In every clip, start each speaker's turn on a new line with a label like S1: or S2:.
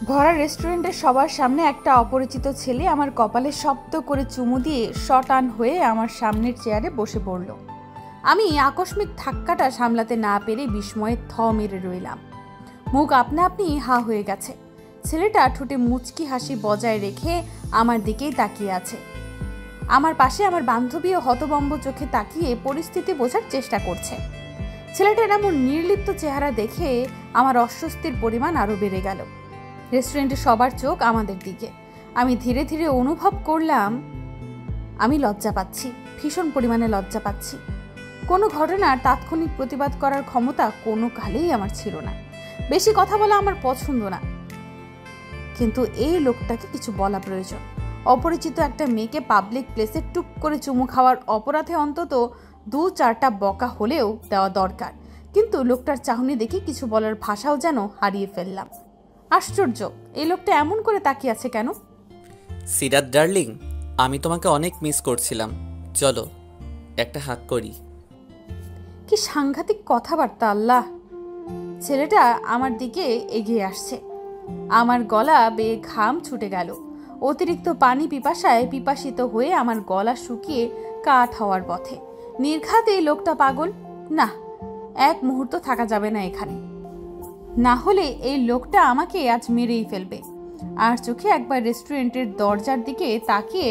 S1: ভরা রেস্টুরেন্টের সবার সামনে একটা অপরিচিত ছেলে আমার কপালে শব্দ করে চুমু দিয়ে শটান হয়ে আমার সামনের চেয়ারে বসে পড়ল। আমি আকস্মিক ধাক্কাটা সামলাতে না পেরে বিস্ময়ে থ মেরে রইলাম। মুখ আপনা আপনি হা হয়ে গেছে। ছেলেটা ঠোঁটে মুচকি হাসি বজায় রেখে আমার দিকেই তাকিয়ে আছে। আমার পাশে আমার বান্ধবীও হতভম্ব চোখে তাকিয়ে পরিস্থিতি বোঝার চেষ্টা করছে। ছেলেটার এমন নির্লিপ্ত চেহারা দেখে আমার অস্বস্তির পরিমাণ আরও বেড়ে গেল। রেস্টুরেন্টে সবার চোখ আমাদের দিকে। আমি ধীরে ধীরে অনুভব করলাম আমি লজ্জা পাচ্ছি, ভীষণ পরিমাণে লজ্জা পাচ্ছি। কোনো ঘটনার তাৎক্ষণিক প্রতিবাদ করার ক্ষমতা কোনো কালেই আমার ছিল না। বেশি কথা বলা আমার পছন্দ না, কিন্তু এই লোকটাকে কিছু বলা প্রয়োজন। অপরিচিত একটা মেয়েকে পাবলিক প্লেসে টুক করে চুমু খাওয়ার অপরাধে অন্তত 2-4টা বকা হলেও দেওয়া দরকার, কিন্তু লোকটার চাহনি দেখে কিছু বলার ভাষাও যেন হারিয়ে ফেললাম। আশ্চর্য, এই লোকটা এমন করে তাকিয়ে আছে কেন?
S2: সিরাত ডার্লিং, আমি তোমাকে অনেক মিস করছিলাম, চলো একটা হাগ করি।
S1: কি সাংঘাতিক কথাবার্তা! আল্লাহ! ছেলেটা আমার দিকে এগিয়ে আসছে। আমার গলা বেয়ে ঘাম ছুটে গেল। অতিরিক্ত পানি পিপাসায় পিপাসিত হয়ে আমার গলা শুকিয়ে কাঠ হওয়ার পথে। নির্ঘাত এই লোকটা পাগল। না, এক মুহূর্ত থাকা যাবে না এখানে, না হলে এই লোকটা আমাকে আজ মেরেই ফেলবে। আর চোখে একবার রেস্টুরেন্টের দরজার দিকে তাকিয়ে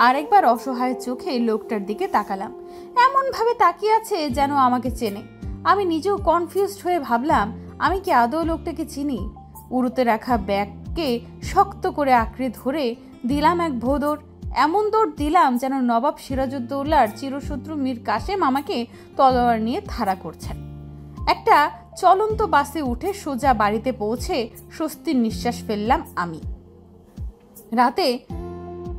S1: আরেকবার অসহায় চোখে লোকটার দিকে তাকালাম। এমনভাবে তাকিয়ে আছে যেন আমাকে চেনে। আমি নিজেও কনফিউজড হয়ে ভাবলাম, আমি কি আদৌ লোকটাকে চিনি? উড়োতে রাখা ব্যাগকে শক্ত করে আঁকড়ে ধরে দিলাম এক ভোদৌড়। এমন দৌড় দিলাম যেন নবাব সিরাজউদ্দৌলার চিরশত্রু মীর কাসেম আমাকে তলোয়ার নিয়ে ধারা করছেন। একটা চলন্ত বাসে উঠে সোজা বাড়িতে পৌঁছে স্বস্তির নিঃশ্বাস ফেললাম আমি। রাতে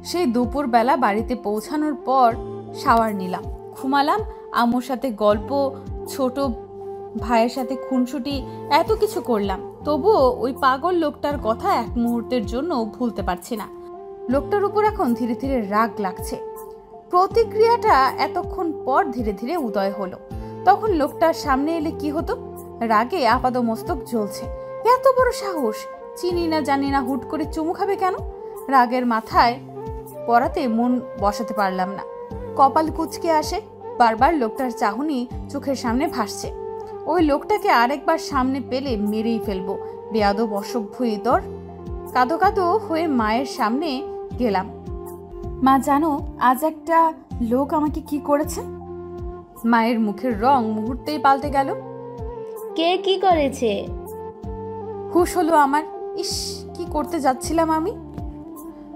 S1: সেই দুপুরবেলা বাড়িতে পৌঁছানোর পর শাওয়ার নিলাম, ঘুমালাম। আম্মুর সাথে গল্প, ছোট ভাইয়ের সাথে খুনসুটি, এত কিছু করলাম। তবুও ওই পাগল লোকটার কথা এক মুহূর্তের জন্য ভুলতে পারছি না। লোকটার উপর এখন ধীরে ধীরে রাগ লাগছে। প্রতিক্রিয়াটা এতক্ষণ পর ধীরে ধীরে উদয় হলো। তখন লোকটার সামনে এলে কি হতো? রাগে আপাদমস্তক জ্বলছে। এত বড় সাহস! চিনি না জানি না হুট করে চুমু খাবে কেন? রাগের মাথায় পড়াতে মন বসাতে পারলাম না। কপাল কুঁচকে আসে। বারবার লোকটার চাহনি চোখের সামনে ভাসছে। ওই লোকটাকে আরেকবার সামনে পেলে মেরেই ফেলবো। বেয়াদব, অসভ্য ইতর। কাঁদো কাঁদো হয়ে মায়ের সামনে গেলাম। মা, জানো আজ একটা লোক আমাকে কি করেছে? মায়ের মুখের রং মুহূর্তেই পাল্টে গেল।
S3: কে কি করেছে?
S1: হুশ হলো আমার। ইস, কি করতে যাচ্ছিলাম আমি!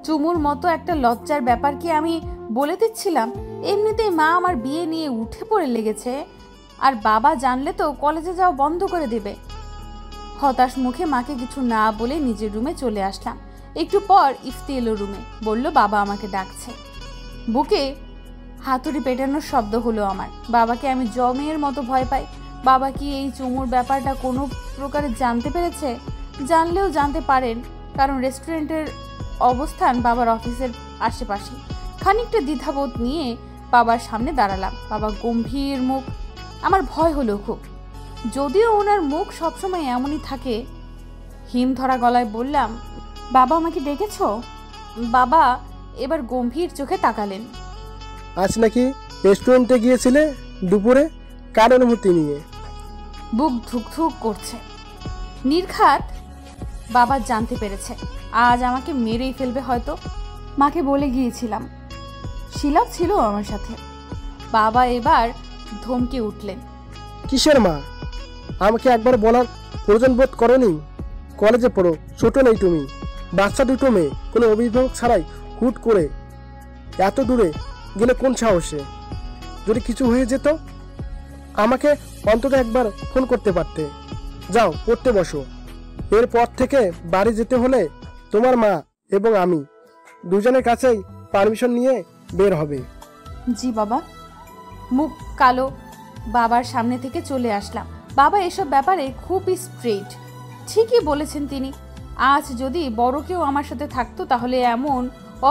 S1: চুমুর মতো একটা লজ্জার ব্যাপার কি আমি বলে দিচ্ছিলাম? এমনিতেই মা আমার বিয়ে নিয়ে উঠে পড়ে লেগেছে, আর বাবা জানলে তো কলেজে যাওয়া বন্ধ করে দেবে। হতাশ মুখে মাকে কিছু না বলে নিজের রুমে চলে আসলাম। একটু পর ইফতি এলো রুমে, বলল বাবা আমাকে ডাকছে। বুকে হাতুড়ি পেটানোর শব্দ হলো আমার। বাবাকে আমি জমের মতো ভয় পাই। বাবা কি এই চুমুর ব্যাপারটা কোনো প্রকারে জানতে পেরেছে? জানলেও জানতে পারেন, কারণ রেস্টুরেন্টের অবস্থান বাবার অফিসের আশেপাশে। খানিকটা দ্বিধাবোধ নিয়ে বাবার সামনে দাঁড়ালাম। বাবা গম্ভীর মুখ। আমার ভয় হলো খুব, যদিও ওনার মুখ সবসময় এমনই থাকে। হিম ধরা গলায় বললাম, বাবা আমাকে ডেকেছ? বাবা এবার গম্ভীর চোখে তাকালেন।
S4: আজ নাকি রেস্টুরেন্টে গিয়েছিলে দুপুরে, কার অনুমতি নিয়ে?
S1: বুক ধুকধুক করছে। নির্ঘাত বাবা জানতে পেরেছে, আজ আমাকে মেরেই ফেলবে হয়তো। মাকে বলে গিয়েছিলাম, শিলাও ছিল আমার সাথে। বাবা এবার ধমকে উঠলেন।
S4: কিসের মা? আমাকে একবার বলার প্রয়োজন বোধ করনি? কলেজে পড়ো, ছোট নেই তুমি, বাচ্চা দুটো মেয়ে, কোনো অভিভাবক ছাড়াই হুট করে এত দূরে গেলে কোন সাহসে? যদি কিছু হয়ে যেত আমাকে অন্তত একবার ফোন করতে পারতে। যাও পড়তে বসো। এরপর থেকে বাড়ি যেতে হলে তোমার মা এবং আমি দুজনের কাছেই পারমিশন নিয়ে বের হবে।
S1: জি বাবা। মুখ কালো বাবার সামনে থেকে চলে আসলাম। বাবা এসব ব্যাপারে খুবই স্ট্রেট। ঠিকই বলেছেন তিনি। আজ যদি বড় কেউ আমার সাথে থাকতো তাহলে এমন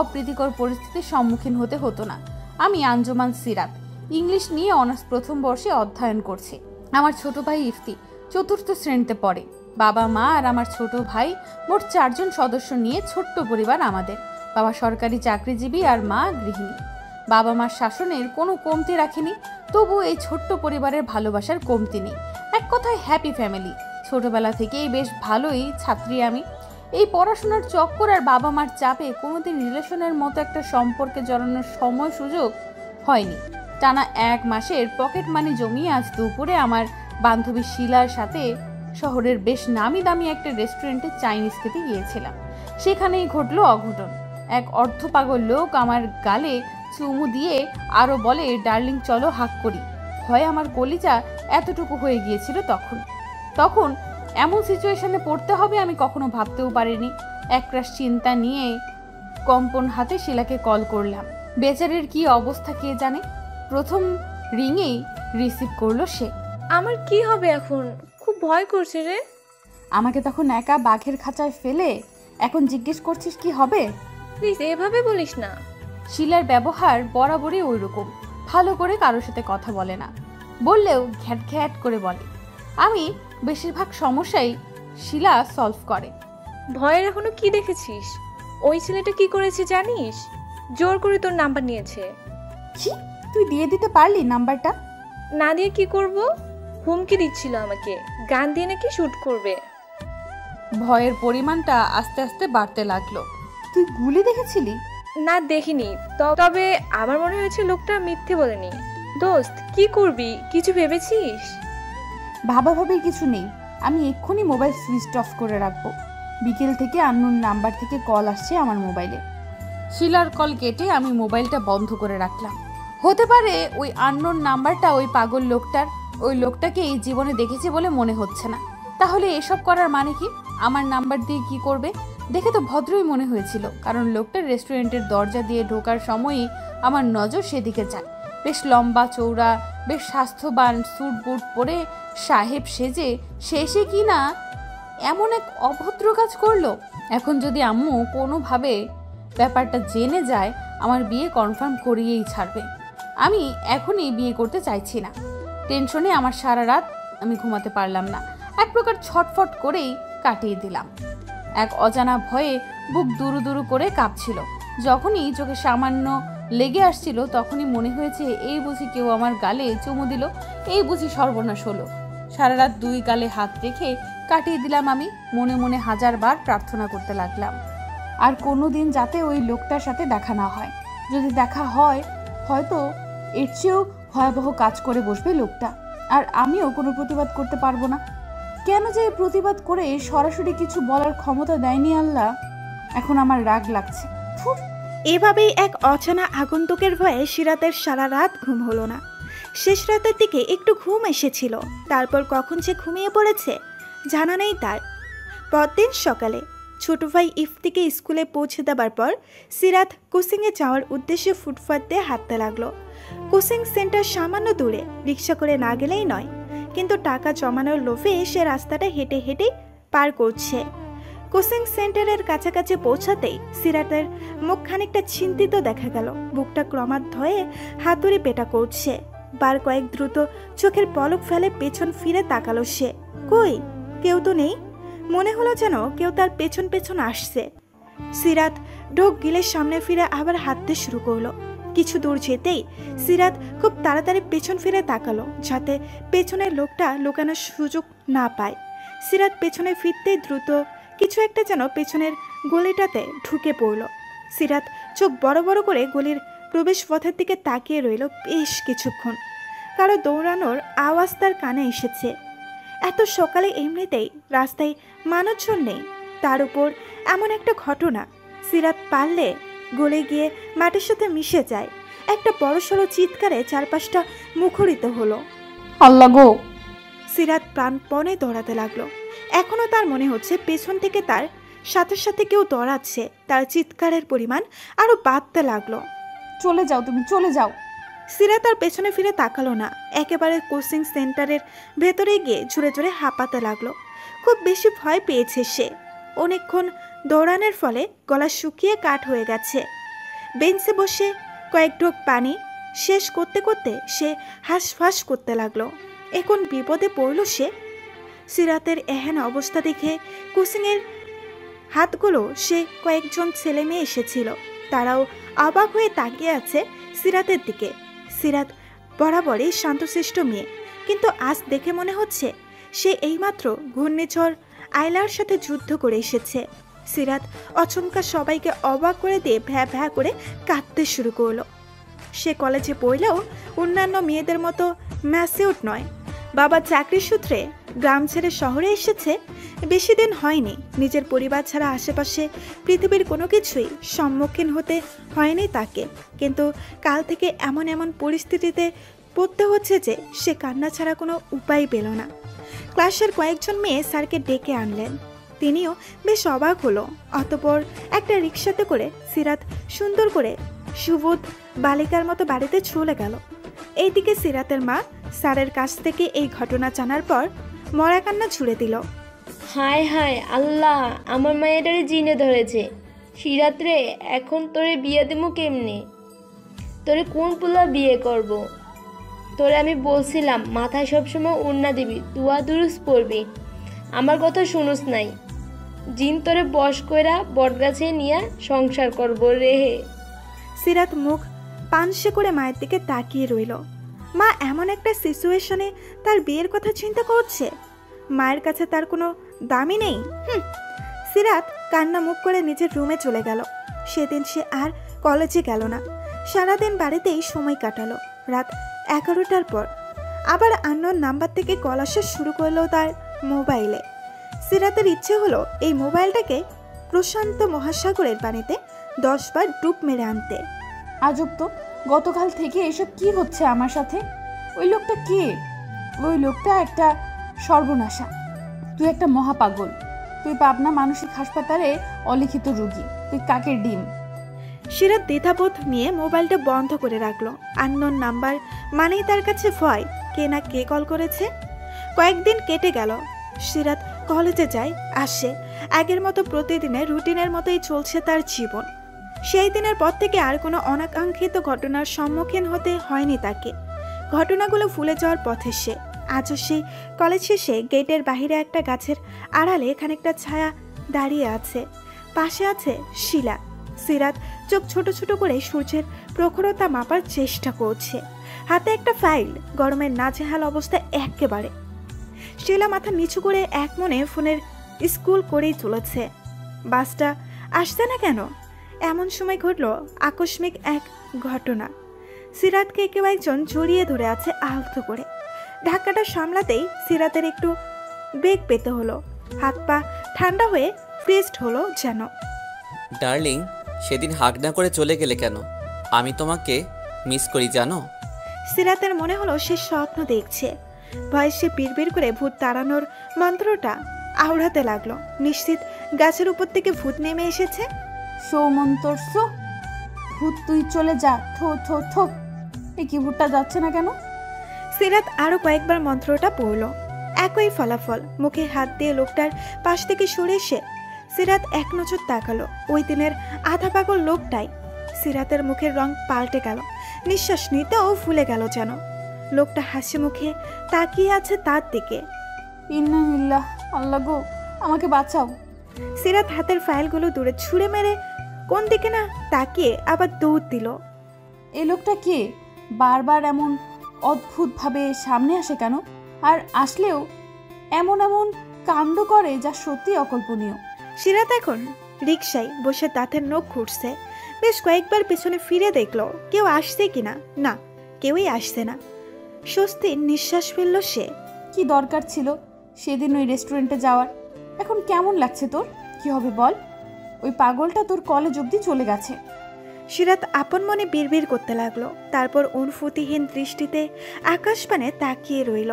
S1: অপ্রীতিকর পরিস্থিতির সম্মুখীন হতে হতো না। আমি আঞ্জুমান সিরাত, ইংলিশ নিয়ে অনার্স প্রথম বর্ষে অধ্যয়ন করছি। আমার ছোট ভাই ইফতি 4র্থ শ্রেণীতে পড়ে। বাবা মা আর আমার ছোট ভাই, মোট 4 জন সদস্য নিয়ে ছোট্ট পরিবার আমাদের। বাবা সরকারি চাকরিজীবী আর মা গৃহিণী। বাবা মার শাসনের কোনো কমতি রাখেনি, তবু এই ছোট্ট পরিবারের ভালোবাসার কমতি নেই। এক কথায় হ্যাপি ফ্যামিলি। ছোটবেলা থেকেই বেশ ভালোই ছাত্রী আমি। এই পড়াশোনার চক্কর আর বাবা মার চাপে কোনোদিন রিলেশনের মতো একটা সম্পর্কে জড়ানোর সময় সুযোগ হয়নি। টানা 1 মাসের পকেট মানি জমিয়ে আজ দুপুরে আমার বান্ধবী শিলার সাথে শহরের বেশ নামি দামি একটা রেস্টুরেন্টে চাইনিজ খেতে গিয়েছিলাম। সেখানেই ঘটলো অঘটন। এক অর্ধপাগল লোক আমার গালে চুমু দিয়ে আরও বলে, ডার্লিং চলো হাক করি। ভয়ে আমার কলিজা এতটুকু হয়ে গিয়েছিল। তখন এমন সিচুয়েশনে পড়তে হবে আমি কখনো ভাবতেও পারিনি। একরাশ চিন্তা নিয়ে কম্পন হাতে শিলাকে কল করলাম। বেচারির কি অবস্থা কে জানে। প্রথম রিংয়েই রিসিভ করলো সে।
S3: আমার কি হবে এখন? খুব ভয় করছে রে।
S1: আমাকে তখন একা বাঘের খাঁচায় ফেলে এখন জিজ্ঞেস করছিস কি হবে?
S3: প্লিজ এভাবে বলিস না।
S1: শিলার ব্যবহার বরাবরই ওই রকম, ভালো করে কারোর সাথে কথা বলে না, বললেও ঘ্যাট ঘ্যাট করে বলে। আমি বেশিরভাগ সমস্যাই শিলা সলভ করে।
S3: ভয়ের এখনো কি দেখেছিস? ওই ছেলেটা কি করেছে জানিস? জোর করে তোর নাম্বার নিয়েছে।
S1: কি, তুই দিয়ে দিতে পারলি নাম্বারটা?
S3: না দিয়ে কি করব? হুমকি দিচ্ছিল আমাকে, গান দিয়ে নাকি শুট করবে।
S1: ভয়ের পরিমাণটা আস্তে আস্তে বাড়তে লাগলো। তুই গুলি দেখেছিলি?
S3: না দেখিনি, তবে আমার মনে হয়েছে লোকটা মিথ্যে বলেনি। দোস্ত কি করবি, কিছু ভেবেছিস?
S1: ভাবাভাবির কিছু নেই। আমি এক্ষুনি মোবাইল সুইচ অফ করে রাখবো। বিকেল থেকে আননোন নাম্বার থেকে কল আসছে আমার মোবাইলে। শিলার কল কেটে আমি মোবাইলটা বন্ধ করে রাখলাম। হতে পারে ওই আননোন নাম্বারটা ওই পাগল লোকটার। ওই লোকটাকে এই জীবনে দেখেছি বলে মনে হচ্ছে না। তাহলে এসব করার মানে কি? আমার নাম্বার দিয়ে কি করবে? দেখে তো ভদ্রই মনে হয়েছিল, কারণ লোকটার রেস্টুরেন্টের দরজা দিয়ে ঢোকার সময়ই আমার নজর সেদিকে যায়। বেশ লম্বা চৌড়া, বেশ স্বাস্থ্যবান, স্যুট বুট পরে সাহেব সেজে শেষে কি না এমন এক অভদ্র কাজ করলো। এখন যদি আম্মু কোনোভাবে ব্যাপারটা জেনে যায়, আমার বিয়ে কনফার্ম করিয়েই ছাড়বে। আমি এখনই বিয়ে করতে চাইছি না। টেনশনে আমার সারা রাত আমি ঘুমাতে পারলাম না। এক প্রকার ছটফট করেই কাটিয়ে দিলাম। এক অজানা ভয়ে বুক দুরু দুরু করে কাঁপছিল। যখনই চোখে সামান্য লেগে আসছিল তখনই মনে হয়েছে এই বুঝি কেউ আমার গালে চুমু দিল, এই বুঝি সর্বনাশ হলো। সারা রাত 2 গালে হাত রেখে কাটিয়ে দিলাম আমি। মনে মনে 1000 বার প্রার্থনা করতে লাগলাম আর কোনোদিন যাতে ওই লোকটার সাথে দেখা না হয়। যদি দেখা হয়, হয়তো এর চেয়েও ভয়াবহ কাজ করে বসবে লোকটা, আর আমিও কোনো প্রতিবাদ করতে পারবো না। কেন যে প্রতিবাদ করে সরাসরি কিছু বলার ক্ষমতা দেয়নি আল্লাহ। এখন আমার রাগ লাগছে।
S5: এভাবেই এক অচেনা আগন্তুকের ভয়ে সিরাতের সারা রাত ঘুম হলো না। শেষ রাতের দিকে একটু ঘুম এসেছিল, তারপর কখন সে ঘুমিয়ে পড়েছে জানা নেই তার। পরদিন সকালে ছোট ভাই ইফতিকে স্কুলে পৌঁছে দেবার পর সিরাত কোচিংয়ে যাওয়ার উদ্দেশ্যে ফুটপাত দিয়ে হাঁটতে লাগলো। কোচিং সেন্টার সামান্য দূরে, রিক্সা করে না গেলেই নয়, কিন্তু টাকা জমানোর লোভে সে রাস্তাটা হেঁটে হেঁটেই পার করছে। কোচিং সেন্টারের কাছাকাছি পৌঁছাতেই সিরাতের মুখ খানিকটা চিন্তিত দেখা গেল। বুকটা ক্রমান্বয়ে হাতুড়ি পেটা করছে। বার কয়েক দ্রুত চোখের পলক ফেলে পেছন ফিরে তাকালো সে। কই, কেউ তো নেই। মনে হলো যেন কেউ তার পেছন পেছন আসছে। সিরাত ঢোক গিলে সামনে ফিরে আবার হাঁটতে শুরু করলো। কিছু দূর যেতেই সিরাত খুব তাড়াতাড়ি পেছন ফিরে তাকালো, যাতে পেছনের লোকটা লুকানোর সুযোগ না পায়। সিরাত পেছনে ফিরতেই দ্রুত কিছু একটা যেন পেছনের গলিটাতে ঢুকে পড়ল। সিরাত চোখ বড় বড় করে গলির প্রবেশ পথের দিকে তাকিয়ে রইল বেশ কিছুক্ষণ। কারো দৌড়ানোর আওয়াজ তার কানে এসেছে। এত সকালে এমনিতেই রাস্তায় মানুষজন নেই, তার উপর এমন একটা ঘটনা। সিরাত পারলে গলে গিয়ে মাটির সাথে মিশে যায়। একটা বড়সড় চিৎকারে চারপাশটা মুখরিত হলো।
S1: আল্লাহ গো!
S5: সিরাত প্রাণপণে দৌড়াতে লাগলো। এখনো তার মনে হচ্ছে পেছন থেকে তার সাথে সাথে কেউ দৌড়াচ্ছে। তার চিৎকারের পরিমাণ আরো বাড়তে লাগলো।
S1: চলে যাও, তুমি চলে যাও।
S5: সিরাত তার পেছনে ফিরে তাকালো না, একেবারে কোচিং সেন্টারের ভেতরে গিয়ে জোরে জোরে হাঁপাতে লাগলো। খুব বেশি ভয় পেয়েছে সে। অনেকক্ষণ দৌড়ানোর ফলে গলা শুকিয়ে কাঠ হয়ে গেছে। বেঞ্চে বসে কয়েক ঢোক পানি শেষ করতে করতে সে হাঁসফাঁস করতে লাগলো। এখন বিপদে পড়ল সে। সিরাতের এহেন অবস্থা দেখে কোচিংয়ের হাতগুলো সে কয়েকজন ছেলে মেয়ে এসেছিল, তারাও অবাক হয়ে তাকিয়ে আছে সিরাতের দিকে। সিরাত বরাবরই শান্তশিষ্ট মেয়ে, কিন্তু আজ দেখে মনে হচ্ছে সে এইমাত্র ঘূর্ণিঝড় আয়লার সাথে যুদ্ধ করে এসেছে। সিরাত অচমকা সবাইকে অবাক করে দিয়ে ভ্যা ভ্যা করে কাঁদতে শুরু করলো। সে কলেজে পড়লেও অন্যান্য মেয়েদের মতো ম্যাচিউর নয়। বাবা চাকরির সূত্রে গ্রাম ছেড়ে শহরে এসেছে, বেশি দিন হয়নি। নিজের পরিবার ছাড়া আশেপাশে পৃথিবীর কোনো কিছুই সম্মুখীন হতে হয়নি তাকে, কিন্তু কাল থেকে এমন এমন পরিস্থিতিতে পড়তে হচ্ছে যে সে কান্না ছাড়া কোনো উপায় পেল না। ক্লাসের কয়েকজন মেয়ে স্যারকে ডেকে আনলেন, তিনিও বেশ অবাক হলো। অতঃপর একটা রিক্সাতে করে সিরাত সুন্দর করে সুবোধ বালিকার মতো বাড়িতে চলে গেল। এইদিকে সিরাতের মা স্যারের কাছ থেকে এই ঘটনা জানার পর মরা কান্না ছুড়ে দিল।
S6: হায় হায় আল্লাহ, আমার মায়েটারে জিনে ধরেছে। সিরাত রে, এখন তোরে বিয়ে দেবো কেমনে? তোরে কোন পোলা বিয়ে করব? তোরে আমি বলছিলাম মাথায় সবসময় ওড়না দিবি, দুয়া দুরুস পড়বি, আমার কথা শুনুস নাই। জিন তোরে বশ কইরা বটগাছে নিয়ে সংসার করব রে।
S5: সিরাত মুখ পানসে করে মায়ের দিকে তাকিয়ে রইল। মা এমন একটা সিচুয়েশনে তার বিয়ের কথা চিন্তা করছে, মায়ের কাছে তার কোনো দামই নেই। সিরাত কান্না মুখ করে নিজের রুমে চলে গেল। সেদিন সে আর কলেজে গেল না, সারাদিন বাড়িতেই সময় কাটালো। রাত 11টার পর আবার আননোন নাম্বার থেকে কল আসা শুরু করলো তার মোবাইলে। সিরাতের ইচ্ছে হলো এই মোবাইলটাকে প্রশান্ত মহাসাগরের পানিতে 10 বার ডুব মেরে আনতে।
S1: আজব তো, গতকাল থেকে এসব কি হচ্ছে আমার সাথে? ওই লোকটা কে? ওই লোকটা একটা সর্বনাশা। তুই একটা মহাপাগল। তুই পাবনা মানসিক হাসপাতালে অলিখিত রোগী। তুই কাকের ডিম।
S5: সিরাত দ্বিধাবোধ নিয়ে মোবাইলটা বন্ধ করে রাখলো। আননোন নাম্বার মানেই তার কাছে ভয়, কে না কে কল করেছে। কয়েকদিন কেটে গেল। সিরাত কলেজে যায়, আসে, আগের মতো প্রতিদিনের রুটিনের মতোই চলছে তার জীবন। সেই দিনের পর থেকে আর কোনো অনাকাঙ্ক্ষিত ঘটনার সম্মুখীন হতে হয়নি তাকে। ঘটনাগুলো ভুলে যাওয়ার পথে সে আজও সেই কলেজ শেষে গেটের বাহিরে একটা গাছের আড়ালে খানিকটা ছায়া দাঁড়িয়ে আছে। পাশে আছে শিলা। সিরাত চোখ ছোট ছোট করে সূর্যের প্রখরতা মাপার চেষ্টা করছে। হাতে একটা ফাইল, গরমের নাজেহাল অবস্থা একেবারে। শিলা মাথা নিচু করে এক মনে ফোনের স্কুল করেই চলেছে। বাসটা আসছে না কেন? এমন সময় ঘটল আকস্মিক এক ঘটনা। সিরাতকে কেউ একজন জড়িয়ে ধরে আছে আহত করে। ধাক্কাটা সামলাতেই সিরাতের একটু বেগ পেতে হলো। হাত পা ঠান্ডা হয়ে ফ্রিজড হলো যেন।
S2: ডার্লিং, সেদিন হাগ না করে চলে গেলে কেন? আমি তোমাকে মিস করি জানো।
S5: সিরাতের মনে হলো সে স্বপ্ন দেখছে। ভয়ে সে বিড়বিড় করে ভূত তাড়ানোর মন্ত্রটা আওড়াতে লাগলো। নিশ্চিত গাছের উপর থেকে ভূত নেমে এসেছে।
S1: সৌমন্তর্ষ ভূত, তুই চলে যা। থো থো থো। এই কি ভূতটা যাচ্ছে না কেন?
S5: সিরাত আরো কয়েকবার মন্ত্রটা পড়ল, একই ফলাফল। মুখে হাত দিয়ে লোকটার পাশ থেকে সরে এসে সিরাত এক নজর তাকালো। ওই দিনের আধা পাগল লোকটাই। সিরাতের মুখের রং পাল্টে গেল, নিঃশ্বাস নিতেও ভুলে গেল যেন। লোকটা হাসি মুখে তাকিয়ে আছে তার দিকে।
S1: ইন্নালিল্লাহ, আল্লাহ গো, আমাকে বাঁচাও।
S5: সিরাত হাতের ফাইলগুলো দূরে ছুঁড়ে মেরে কোন দিকে না তাকিয়ে আবার দৌড় দিল।
S1: এই লোকটা কে? বারবার এমন অদ্ভুতভাবে সামনে আসে কেন? আর আসলেও এমন এমন কাণ্ড করে যা সত্যি অকল্পনীয়।
S5: সিরাত এখন রিকশায় বসে দাঁতের নখ খুঁড়ছে। বেশ কয়েকবার পেছনে ফিরে দেখলো কেউ আসছে কিনা। না, কেউই আসছে না। স্বস্তির নিঃশ্বাস ফেলল সে।
S1: কি দরকার ছিল সেদিন ওই রেস্টুরেন্টে যাওয়ার? এখন কেমন লাগছে তোর? কি হবে বল? ওই পাগলটা তোর কলেজ অবধি চলে গেছে।
S5: সিরাত আপন মনে বিড়বিড় করতে লাগলো। তারপর অনুভূতিহীন দৃষ্টিতে আকাশপানে তাকিয়ে রইল।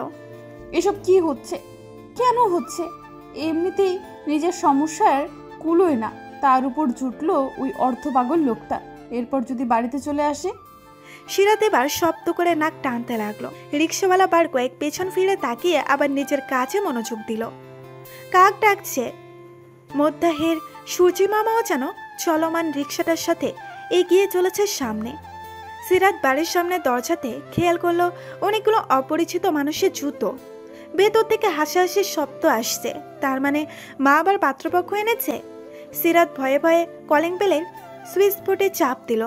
S1: এসব কি হচ্ছে? কেন হচ্ছে? এমনিতেই নিজের সমস্যার কুলোয় না, তার উপর জুটলো ওই অর্থপাগল লোকটা। এরপর যদি বাড়িতে চলে আসে।
S5: সিরাত এবার শব্দ করে নাক টানতে লাগলো। রিক্সাওয়ালা বার কয়েক পেছন ফিরে তাকিয়ে আবার নিজের কাজে মনোযোগ দিল। কাক ডাকছে। মধ্যাহের সূর্যি মামাও যেন চলমান রিক্সাটার সাথে এগিয়ে চলেছে সামনে। সিরাত বাড়ির সামনে দরজাতে খেয়াল করলো অনেকগুলো অপরিচিত মানুষের জুতো। ভেতর থেকে হাসাহাসির শব্দ আসছে। তার মানে মা আবার পাত্রপক্ষ এনেছে। সিরাত ভয়ে ভয়ে কলিং বেলের সুইচ বোর্ডে চাপ দিল।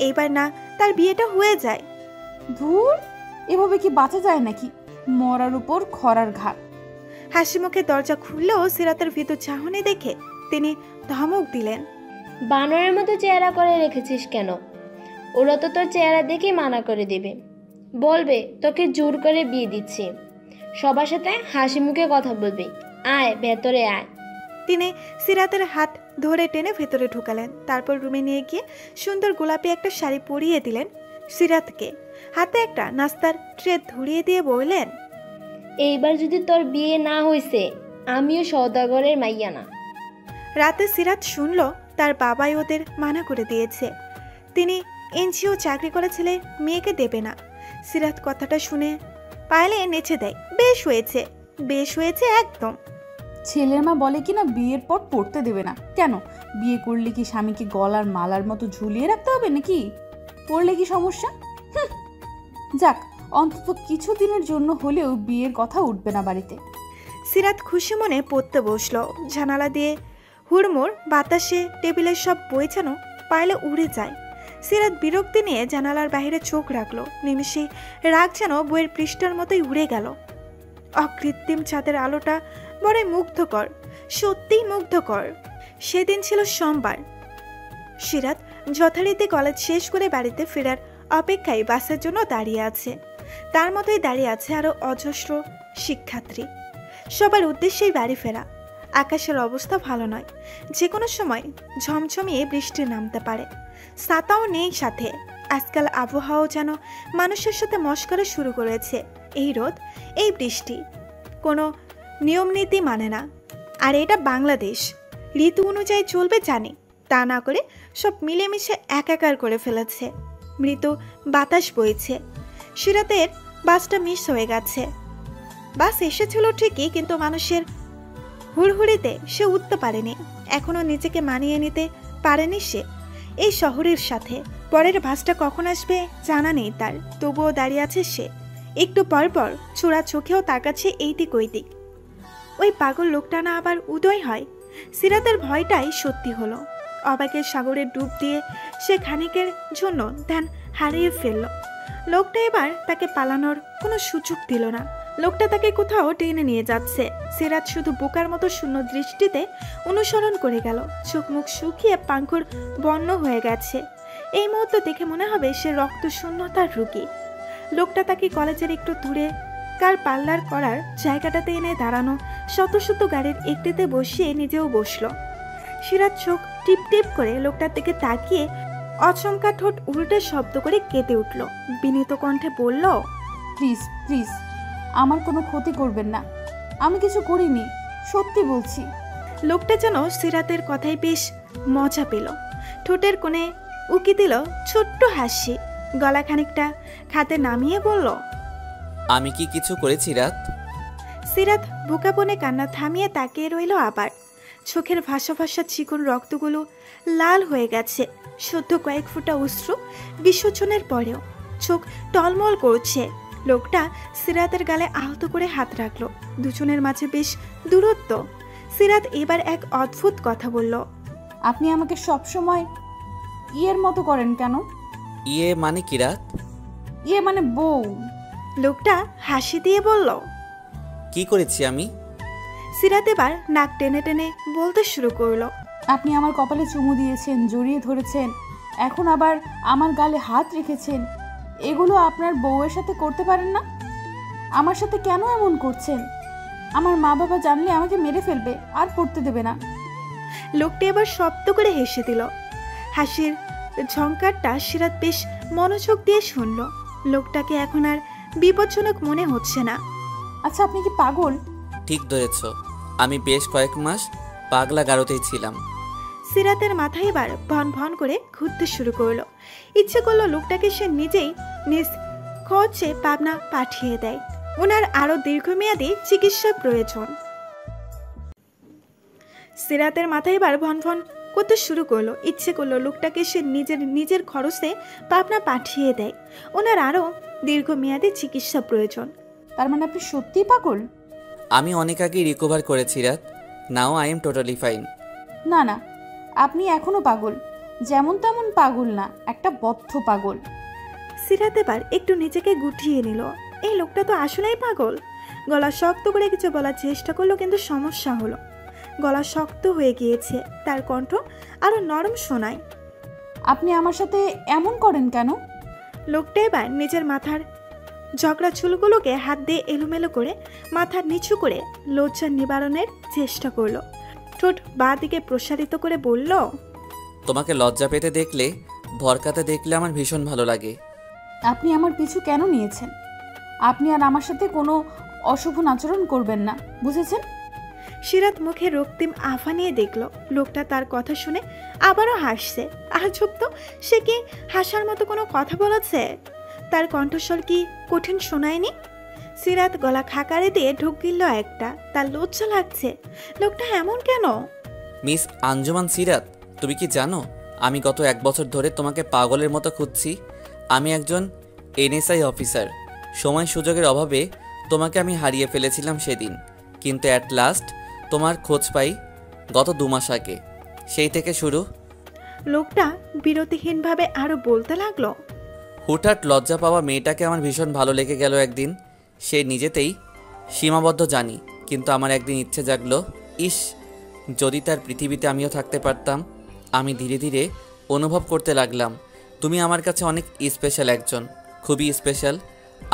S5: এইবার না তার বিয়েটা হয়ে যায়।
S1: ধুর, এভাবে কি বাঁচা যায় নাকি? মরার উপর খরার ঘা।
S5: হাসি মুখে দরজা খুললেও সিরাতের ভিতর চাহনি দেখে তিনি ধমক দিলেন।
S6: বানরের মতো চেহারা করে রেখেছিস কেন? ওরা তো তোর চেহারা দেখে মানা করে দেবে, বলবে তোকে জোর করে বিয়ে দিচ্ছি। সবার সাথে হাসি মুখে কথা বলবি। আয় ভেতরে আয়।
S5: তিনি সিরাতের হাত ধরে টেনে ভেতরে ঢুকালেন। তারপর রুমে নিয়ে গিয়ে সুন্দর গোলাপি একটা শাড়ি পরিয়ে দিলেন সিরাতকে। হাতে একটা নাস্তার ট্রে ধরিয়ে দিয়ে বললেন,
S6: এইবার যদি তোর বিয়ে না হয়েছে, আমিও সওদাগরের মাইয়া না।
S5: রাতে সিরাত শুনল তার বাবাই ওদের মানা করে দিয়েছে। তিনি এনজিও চাকরি করা ছেলে মেয়েকে দেবে না। সিরাত কথাটা শুনে পায়েলে নেচে দেয়। বেশ হয়েছে, বেশ হয়েছে একদম।
S1: ছেলের মা বলে কিনা বিয়ের পর পড়তে দেবে না। কেন? বিয়ে করলে কি স্বামীকে গলার মালার মতো ঝুলিয়ে রাখতে হবে নাকি? পড়লে কি সমস্যা? যাক, অন্তত কিছু দিনের জন্য হলেও বিয়ের কথা উঠবে না বাড়িতে।
S5: সিরাত খুশি মনে পড়তে বসলো। জানালা দিয়ে হুড়মুড় বাতাসে টেবিলের সব বই যেন পায়েলে উড়ে যায়। সিরাত বিরক্তি নিয়ে জানালার বাইরে চোখ রাখলো। নিমেষে রাগ যেন বইয়ের পৃষ্ঠার মতোই উড়ে গেল। অকৃত্রিম চাঁদের আলোটা বড়ই মুগ্ধকর, সত্যিই মুগ্ধকর। সেদিন ছিল সোমবার। সিরাত যথারীতি কলেজ শেষ করে বাড়িতে ফেরার অপেক্ষায় বাসের জন্য দাঁড়িয়ে আছে। তার মতোই দাঁড়িয়ে আছে আরো অজস্র শিক্ষার্থী। সবার উদ্দেশ্যেই বাড়ি ফেরা। আকাশের অবস্থা ভালো নয়, যে কোনো সময় ঝমঝমিয়ে বৃষ্টি নামতে পারে। ছাতাও নেই সাথে। আজকাল আবহাওয়াও যেন মানুষের সাথে মশকরা শুরু করেছে। এই রোদ, এই বৃষ্টি, কোনো নিয়মনীতি মানে না। আর এটা বাংলাদেশ, ঋতু অনুযায়ী চলবে জানি, তা না করে সব মিলেমিশে একাকার করে ফেলেছে। মৃত বাতাস বইছে। সিরাতের বাসটা মিস হয়ে গেছে। বাস এসেছিল ঠিকই, কিন্তু মানুষের হুড়হুড়িতে সে উঠতে পারেনি। এখনো নিজেকে মানিয়ে নিতে পারেনি সে এই শহরের সাথে। পরের বাসটা কখন আসবে জানা নেই তার। তবুও দাঁড়িয়ে আছে সে। একটু পর পর চোরা চোখেও তাকাচ্ছে এই দিক ওই দিক। ওই পাগল লোকটা না আবার উদয় হয়? সিরাতের ভয়টাই সত্যি হলো। অবাকের সাগরে ডুব দিয়ে সে খানিকের জন্য ধ্যান হারিয়ে ফেলল। লোকটা এবার তাকে পালানোর কোনো সুযোগ দিল না। লোকটা তাকে কোথাও টেনে নিয়ে যাচ্ছে। সিরাত শুধু বোকার মতো শূন্য দৃষ্টিতে অনুসরণ করে গেল। চোখ মুখ শুকিয়ে পাঙ্খর বন্য হয়ে গেছে। এই মুহূর্তে দেখে মনে হবে সে রক্ত শূন্যতার রোগী। লোকটা তাকে কলেজের একটু দূরে কার পার্লার করার জায়গাটাতে এনে দাঁড়ানো শত শত গাড়ির একটিতে বসিয়ে নিজেও বসলো। সিরাত চোখ টিপ টিপ করে লোকটার দিকে তাকিয়ে অচমকা ঠোঁট উল্টে শব্দ করে কেঁদে উঠল। বিনীত কণ্ঠে বলল,
S1: প্লিজ প্লিজ, আমার কোনো ক্ষতি করবেন না, আমি কিছু করিনি, সত্যি বলছি।
S5: লোকটা যেন সিরাতের কথায় বেশ মজা পেল। ঠোঁটের কোণে উকি দিল ছোট্ট হাসি। গলা খানিকটা খাতে নামিয়ে বলল,
S2: আমি কি কিছু করেছি রাত?
S5: সিরাত বোকাবনে কান্না থামিয়ে তাকিয়ে রইল। আবার চোখের ভাসা ভাসা চিকন রক্তগুলো লাল হয়ে গেছে। সদ্য কয়েক ফোঁটা অশ্রু বিসর্জনের পরেও চোখ টলমল করছে। লোকটা সিরাতের গালে আহত করে হাত রাখলো। দুজনের মাঝে বেশ দূরত্ব। সিরাত এবার এক অদ্ভুত কথা বলল,
S1: আপনি আমাকে সবসময় ইয়ের মতো করেন কেন?
S2: ইয়ে মানে কি রাত?
S1: ইয়ে মানে বউ।
S5: লোকটা হাসি দিয়ে বলল,
S2: কি করেছি আমি?
S5: সিরাত এবার নাক টেনে টেনে বলতে শুরু করলো,
S1: আপনি আমার কপালে চুমু দিয়েছেন, জড়িয়ে ধরেছেন, এখন আবার আমার গালে হাত রেখেছেন। এগুলো আপনার বউয়ের সাথে করতে পারেন না? আমার সাথে কেন এমন করছেন? আমার মা বাবা জানলে আমাকে মেরে ফেলবে, আর পড়তে দেবে না।
S5: লোকটি এবার শব্দ করে হেসে দিল। হাসির ঝংকারটা সিরাত বেশ মনোযোগ দিয়ে শুনল। লোকটাকে এখন আর বিপজ্জনক মনে হচ্ছে না।
S1: আচ্ছা, আপনি কি পাগল?
S2: ঠিক ধরেছ, আমি বেশ কয়েক মাস পাগলা গারোতেই ছিলাম।
S5: সিরাতের মাথায় এবার ভন ভন করে ঘুরতে শুরু করলো। ইচ্ছে করলো লোকটাকে সে নিজেই নিজ খরচে পাবনা পাঠিয়ে দেয়। ওনার আরো দীর্ঘমেয়াদী চিকিৎসা প্রয়োজন। সিরাতের মাথায় এবার ভন ভন করতে শুরু করলো। ইচ্ছে করলো লোকটাকে সে নিজের খরচে পাবনা পাঠিয়ে দেয়। ওনার আরো দীর্ঘমেয়াদী চিকিৎসা প্রয়োজন।
S1: তার মানে আপনি সত্যিই পাগল?
S2: আমি অনেক আগেই রিকভার করেছি রাত। Now I am totally fine.
S1: না না, আপনি এখনো পাগল, যেমন তেমন পাগল না, একটা বদ্ধ পাগল।
S5: সিরাত এবার একটু নিজেকে গুটিয়ে নিল। এই লোকটা তো আসলেই পাগল। গলা শক্ত করে কিছু বলার চেষ্টা করলো, কিন্তু সমস্যা হলো, গলা শক্ত হয়ে গিয়েছে। তার কণ্ঠ আরো নরম শোনায়।
S1: আপনি আমার সাথে এমন করেন কেন?
S5: লোকটা এবার নিজের মাথার ঝগড়া চুলগুলোকে হাত দিয়ে এলোমেলো করে মাথার নিচু করে লজ্জা নিবারণের চেষ্টা করলো। ঠোঁট বাঁ দিকে প্রসারিত করে বলল,
S2: তোমাকে লজ্জা পেতে দেখলে, ভরকাতে দেখলে আমার ভীষণ ভালো লাগে।
S1: আপনি আমার পিছু কেন নিয়েছেন? আপনি আর আমার সাথে কোনো অশুভ আচরণ করবেন না, বুঝেছেন?
S5: সিরাত মুখে রক্তিম আভা নিয়ে দেখলো লোকটা তার কথা শুনে আবারও হাসছে। আজব তো, সে কি হাসার মতো কোনো কথা বলেছে? তার কণ্ঠস্বর কি কঠিন শোনায়নি? সিরাত গলা খাকারে দিয়ে ঢুক গিলল একটা। তার লজ্জা লাগছে। লোকটা এমন কেন?
S2: মিস আঞ্জুমান সিরাত, তুমি কি জানো আমি গত 1 বছর ধরে তোমাকে পাগলের মতো খুঁজছি। আমি একজন এনএসআই অফিসার। সময় সুযোগের অভাবে তোমাকে আমি হারিয়ে ফেলেছিলাম সেদিন, কিন্তু অ্যাট লাস্ট তোমার খোঁজ পাই গত 2 মাস আগে। সেই থেকে শুরু।
S5: লোকটা বিরতিহীনভাবে আরো বলতে লাগলো,
S2: হুটহাট লজ্জা পাওয়া মেয়েটাকে আমার ভীষণ ভালো লেগে গেল একদিন। সে নিজেতেই সীমাবদ্ধ জানি, কিন্তু আমার একদিন ইচ্ছে জাগলো, ইস যদি তার পৃথিবীতে আমিও থাকতে পারতাম। আমি ধীরে ধীরে অনুভব করতে লাগলাম তুমি আমার কাছে অনেক স্পেশাল একজন, খুবই স্পেশাল।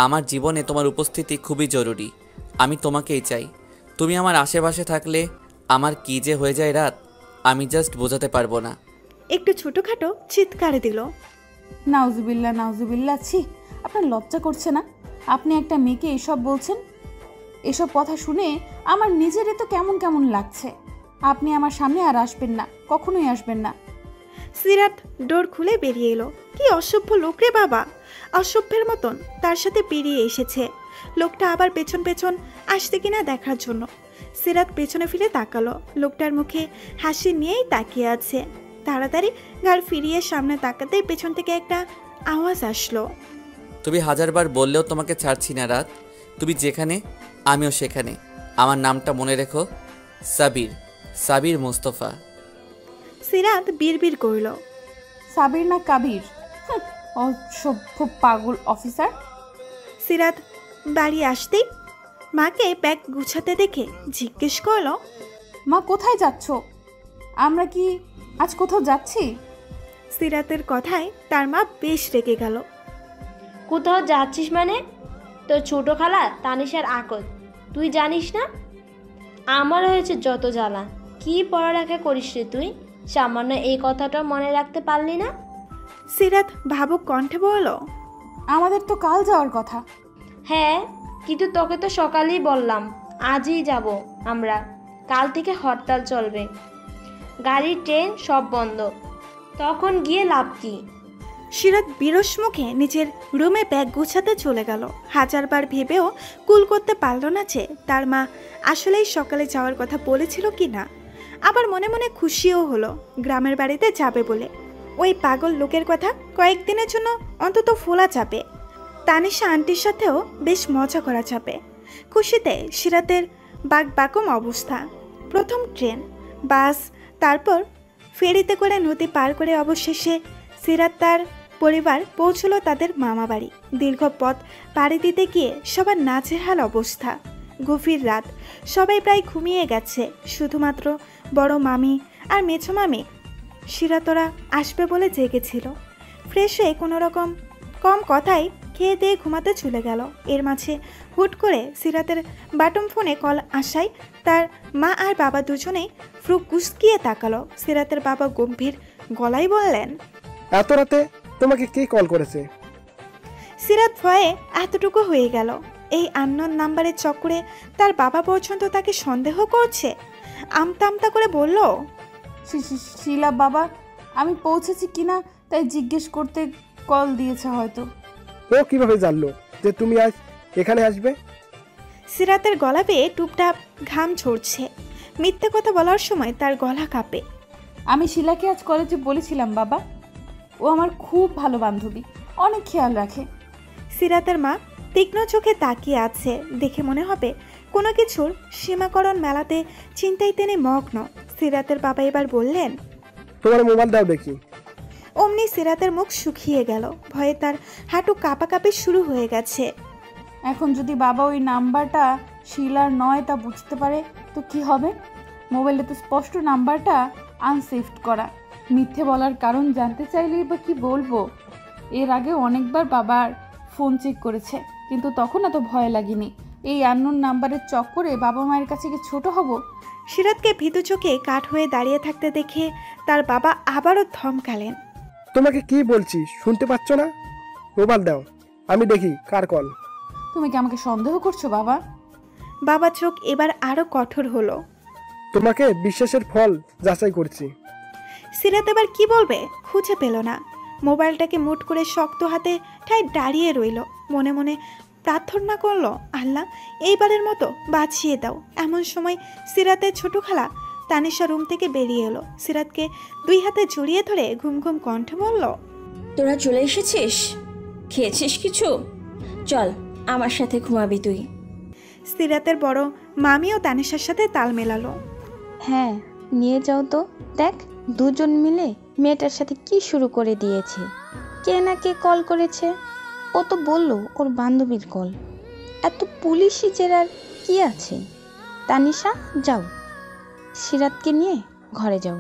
S2: আমার জীবনে তোমার উপস্থিতি খুবই জরুরি। আমি তোমাকেই চাই। তুমি আমার আশেপাশে থাকলে আমার কি যে হয়ে যায় রাত, আমি জাস্ট বোঝাতে পারবো না।
S5: একটু ছোটখাটো চিৎকার দিল।
S1: নাউজুবিল্লাহ নাউজুবিল্লাহ, ছি, আপনার লজ্জা করছে না? আপনি একটা মেয়েকে এসব বলছেন? এসব কথা শুনে আমার নিজেরই তো কেমন কেমন লাগছে। আপনি আমার সামনে আর আসবেন না, কখনোই আসবেন না।
S5: সিরাত ডোর খুলে বেরিয়ে এলো। কি অসভ্য লোক রে বাবা! অসভ্যের মতন তার সাথে বেরিয়ে এসেছে। লোকটা আবার পেছন পেছন আসতে কিনা দেখার জন্য। সিরাত পেছনে ফিরে তাকালো। লোকটার মুখে হাসি নিয়েই তাকিয়ে আছে। তাড়াতাড়ি ঘাড় ফিরিয়ে সামনে তাকাতেই পেছন থেকে একটা আওয়াজ আসলো,
S2: তুমি 1000 বার বললেও তোমাকে ছাড়ছি না রাত। তুমি যেখানে আমিও সেখানে। আমার নামটা মনে রেখো, সাবির, সাবির মোস্তফা।
S5: সিরাত বিড়বিড় করল,
S1: সাবির না কাবির? অসভ্য পাগল অফিসার।
S5: সিরাত বাড়ি আসতেই মাকে ব্যাগ গুছাতে দেখে জিজ্ঞেস করলো,
S1: মা কোথায় যাচ্ছ? আমরা কি আজ কোথাও যাচ্ছি?
S5: সিরাতের কথায় তার মা বেশ রেগে গেল।
S6: কোথাও যাচ্ছিস মানে? তোর ছোট খালা তানিশার আকল তুই জানিস না? আমার হয়েছে যত জ্বালা। কি পড়ালেখা করিস রে তুই? সামান্য এই কথাটা মনে রাখতে পারলি না?
S5: সিরাত ভাবুক কণ্ঠে বলল,
S1: আমাদের তো কাল যাওয়ার কথা।
S6: হ্যাঁ, কিন্তু তোকে তো সকালেই বললাম আজই যাব আমরা। কাল থেকে হরতাল চলবে, গাড়ি ট্রেন সব বন্ধ। তখন গিয়ে লাভ কি?
S5: সিরাত বিরস মুখে নিজের রুমে ব্যাগ গুছাতে চলে গেল। হাজারবার ভেবেও কুল করতে পারল না যে তার মা আসলেই সকালে যাওয়ার কথা বলেছিল কি না। আবার মনে মনে খুশিও হলো গ্রামের বাড়িতে যাবে বলে। ওই পাগল লোকের কথা কয়েকদিনের জন্য অন্তত ফোলা যাবে। তানিশা আন্টির সাথেও বেশ মজা করা যাবে। খুশিতে সিরাতের বাকবাকম অবস্থা। প্রথম ট্রেন, বাস, তারপর ফেরিতে করে নদী পার করে অবশেষে সিরাত তার পরিবার পৌঁছলো তাদের মামা বাড়ি। দীর্ঘ পথ পাড়ি দিতে গিয়ে সবার নাজেহাল অবস্থা। গভীর রাত, সবাই প্রায় ঘুমিয়ে গেছে। শুধুমাত্র বড় মামি আর মেছো মামি সিরাতরা আসবে বলে জেগেছিল। ফ্রেশ হয়ে কোনো রকম কম কথাই খেয়ে দিয়ে ঘুমাতে চলে গেল। এর মাঝে হুট করে সিরাতের বাটম ফোনে কল আসায় তার মা আর বাবা দুজনেই ফ্রু কুচকিয়ে তাকালো। সিরাতের বাবা গম্ভীর গলায় বললেন,
S4: এত রাতে তোমাকে কে কল করেছে?
S5: সিরাত ভয়ে এতটুকু হয়ে গেল। এই আননোন নাম্বারের চক্করে তার বাবা পর্যন্ত তাকে সন্দেহ করছে। আমতা আমতা করে বলল,
S1: শিলা বাবা, আমি পৌঁছেছি কিনা তাই জিজ্ঞেস করতে কল দিয়েছে হয়তো।
S4: ও কিভাবে জানলো যে তুমি আজ এখানে আসবে?
S5: সিরাতের গলা বেয়ে টুপটাপ ঘাম ঝরছে। মিথ্যে কথা বলার সময় তার গলা কাঁপে।
S1: আমি শিলাকে আজ কলেজে বলেছিলাম বাবা, ও আমার খুব ভালো বান্ধবী, অনেক খেয়াল রাখে।
S5: সিরাতের মা তীক্ষ্ণ চোখে তাকিয়ে আছে। দেখে মনে হবে কোনো কিছুর সীমাকরণ মেলাতে চিন্তায় তিনি মগ্ন। সিরাতের বাবা এবার বললেন,
S4: তোমার মোবাইল দাও দেখি।
S5: অমনি সিরাতের মুখ শুকিয়ে গেল, ভয়ে তার হাঁটু কাঁপাকাঁপি শুরু হয়ে গেছে।
S1: এখন যদি বাবা ওই নাম্বারটা শিলার নয় তা বুঝতে পারে তো কি হবে? মোবাইলে তো স্পষ্ট নাম্বারটা আনসেভড করা। মিথ্যে বলার কারণ জানতে চাইলেই বা কি বলবো? এর আগে অনেকবার বাবার ফোন চেক করেছে, কিন্তু তখন এত ভয় লাগেনি। এই আননোন নাম্বারের চক্করে বাবা মায়ের কাছে কি ছোট হব?
S5: সিরাতকে ভীতু চোখে কাঠ হয়ে দাঁড়িয়ে থাকতে দেখে তার বাবা আবারও ধমকালেন।
S4: তোমাকে কি বলছি শুনতে পাচ্ছ না? মোবাইল দাও, আমি দেখি কার কল।
S1: তুমি কি আমাকে সন্দেহ করছো বাবা?
S5: বাবা চোখ এবার আরো কঠোর হলো।
S4: তোমাকে বিশ্বাসের ফল যাচাই করছি।
S5: সিরাত এবার কি বলবে খুঁজে পেল না। মোবাইলটাকে মুঠ করে শক্ত হাতে ঠায় দাঁড়িয়ে রইল। মনে মনে প্রার্থনা করলো, আল্লাহ এইবারের মতো বাঁচিয়ে দাও। এমন সময় সিরাতের ছোট খালা তানিশা রুম থেকে বেরিয়ে এলো। সিরাতকে দুই হাতে জড়িয়ে ধরে ঘুম ঘুম কণ্ঠে বলল,
S7: তোরা চলে এসেছিস? খেয়েছিস কিছু? চল আমার সাথে ঘুমাবি তুই।
S5: সিরাতের বড় মামিও তানিশার সাথে তাল মেলালো।
S8: হ্যাঁ নিয়ে যাও তো। দেখ দুজন মিলে মেয়েটার সাথে কি শুরু করে দিয়েছে। কে না কে কল করেছে। ও তো বললো ওর বান্ধবীর কল। এত পুলিশি জেরার কি আছে? তানিশা যাও, সিরাতকে নিয়ে ঘরে যাও।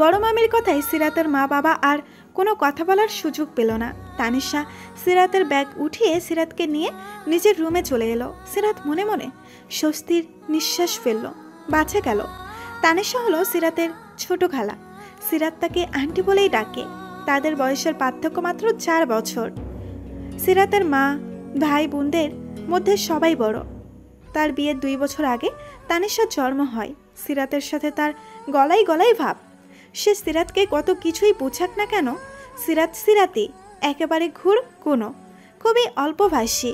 S5: বড় মামির কথায় সিরাতের মা বাবা আর কোনো কথা বলার সুযোগ পেল না। তানিশা সিরাতের ব্যাগ উঠিয়ে সিরাতকে নিয়ে নিজের রুমে চলে এলো। সিরাত মনে মনে স্বস্তির নিঃশ্বাস ফেলল, বাঁচে গেল। তানিশা হলো সিরাতের ছোট খালা। সিরাত তাকে আন্টি বলেই ডাকে। তাদের বয়সের পার্থক্য মাত্র 4 বছর। সিরাতের মা ভাই বোনদের মধ্যে সবাই বড়। তার বিয়ের 2 বছর আগে তানিশার জন্ম হয়। সিরাতের সাথে তার গলায় গলায় ভাব। সে সিরাতকে কত কিছুই বোঝাক না কেন, সিরাত সিরাতি, একেবারে ঘুর কোনো, খুবই অল্পভাষী।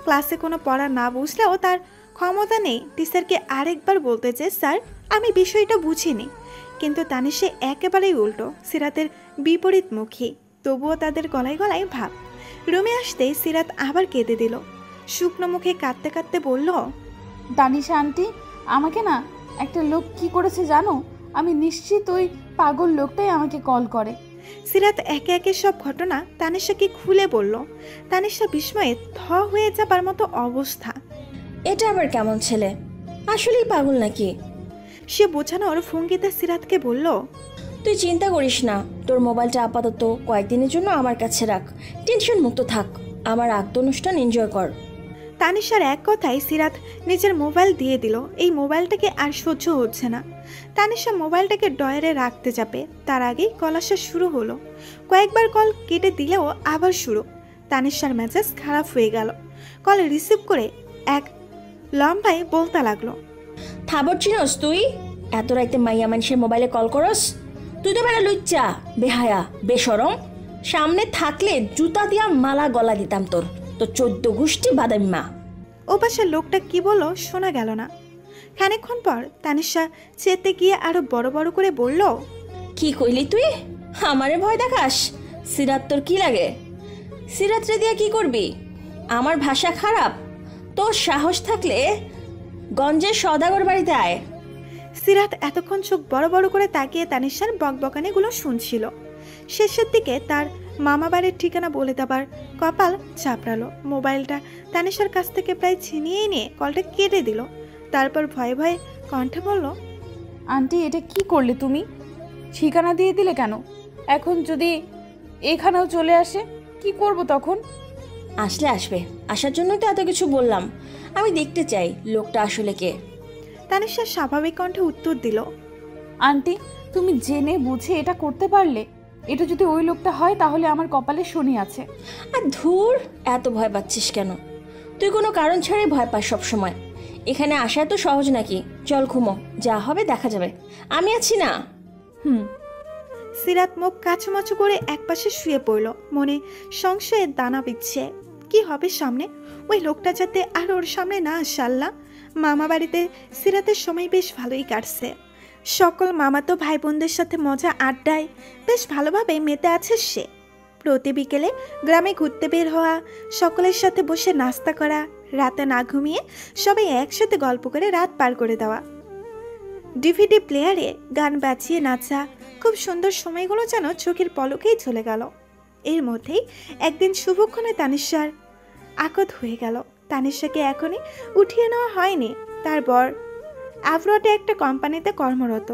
S5: ক্লাসে কোনো পড়া না বুঝলেও তার ক্ষমতা নেই টিচারকে আরেকবার বলতে যে স্যার আমি বিষয়টা বুঝিনি। কিন্তু তানিশা একেবারেই উল্টো, সিরাতের বিপরীতমুখী। তবুও তাদের গলায় গলায় ভাব। রুমে আসতেই সিরাত আবার কেঁদে দিল। শুকনো মুখে কাঁদতে কাঁদতে বলল,
S1: তানিশা আন্টি, আমাকে না একটা লোক কি করেছে জানো? আমি নিশ্চিত ওই পাগল লোকটাই আমাকে কল করে।
S5: সিরাত একে একে সব ঘটনা তানিশাকে খুলে বলল। তানিশা বিস্ময়ে থ হয়ে যাবার মতো অবস্থা।
S7: এটা আবার কেমন ছেলে? আসলেই পাগল নাকি?
S5: সে বোঝানোর ভঙ্গিতে সিরাতকে বলল,
S7: তুই চিন্তা করিস না, তোর মোবাইলটা আপাতত কয়েকদিনের জন্য আমার কাছে রাখ। টেনশন মুক্ত থাক, আমার আত্ম অনুষ্ঠান এনজয় কর।
S5: তানিশার এক কথায় সিরাত নিজের মোবাইল দিয়ে দিল। এই মোবাইলটাকে আর সহ্য হচ্ছে না। তানিশা মোবাইলটাকে ডয়ারে রাখতে যাবে, তার আগেই কল আসা শুরু হলো। কয়েকবার কল কেটে দিলেও আবার শুরু। তানিশার মেজাজ খারাপ হয়ে গেল। কল রিসিভ করে এক লম্বায় বলতে লাগলো,
S7: থাবর চিনস তুই? এত রাইতে মাইয়া মানুষের মোবাইলে কল করস? তুই তো বেড়া লুচ্চা, বেহায়া, বেশরম। সামনে থাকলে জুতা দিয়া মালা গলা দিতাম তোর। তো 14 গোষ্ঠী বাদামি মা।
S5: ও পাশের লোকটা কি বলল শোনা গেল না। খানিকক্ষণ পর তানিশা চেতে গিয়ে আরো বড় বড় করে বলল,
S7: কি কইলি তুই? আমারে ভয় দেখাস? সিরাত তোর কি লাগে? সিরাতরে দিয়া কি করবি? আমার ভাষা খারাপ? তোর সাহস থাকলে গঞ্জের সওদাগর বাড়িতে আয়।
S5: সিরাত এতক্ষণ চোখ বড় বড় করে তাকিয়ে তানিশার বকবকানিগুলো শুনছিল। শেষের দিকে তার মামা বাড়ির ঠিকানা বলে দেবার কপাল চাপড়ালো। মোবাইলটা তানিশার কাছ থেকে প্রায় ছিনিয়ে নিয়ে কলটা কেটে দিল। তারপর ভয়ে ভয়ে কণ্ঠে বলল,
S1: আন্টি এটা কি করলে তুমি? ঠিকানা দিয়ে দিলে কেন? এখন যদি এখানেও চলে আসে কি করব তখন?
S7: আসলে আসবে, আসার জন্যই তো এত কিছু বললাম। আমি দেখতে চাই লোকটা আসলে কে।
S5: তানিশা স্বাভাবিক কণ্ঠে উত্তর দিল,
S1: আন্টি তুমি জেনে বুঝে এটা করতে পারলে? এটা যদি ওই লোকটা হয় তাহলে আমার কপালে শনি আছে।
S7: আর ধুর, এত ভয় পাচ্ছিস কেন? তুই কোনো কারণ ছাড়াই ভয় পাস সব সময়। এখানে আসা তো সহজ নাকি? চল ঘুমো, যা হবে দেখা যাবে, আমি আছি না।
S5: সিরাত মুখ কাছুমাছু করে একপাশে শুয়ে পড়ল। মনে সংশয়ের দানা বিচ্ছে। কি হবে সামনে? ওই লোকটা যাতে আর ওর সামনে না আসে আল্লাহ। মামা বাড়িতে সিরাতের সময় বেশ ভালোই কাটছে। সকল মামাতো ভাই বোনদের সাথে মজা আড্ডায় বেশ ভালোভাবে মেতে আছে সে। প্রতি বিকেলে গ্রামে ঘুরতে বের হওয়া, সকলের সাথে বসে নাস্তা করা, রাতে না ঘুমিয়ে সবাই একসাথে গল্প করে রাত পার করে দেওয়া, ডিভিডি প্লেয়ারে গান বাজিয়ে নাচা, খুব সুন্দর সময়গুলো যেন চোখের পলকেই চলে গেল। এর মধ্যেই একদিন শুভক্ষণে তানিশার আকত হয়ে গেল। তানিশাকে এখনই উঠিয়ে নেওয়া হয়নি। তার বর আভরটে একটা কোম্পানিতে কর্মরত,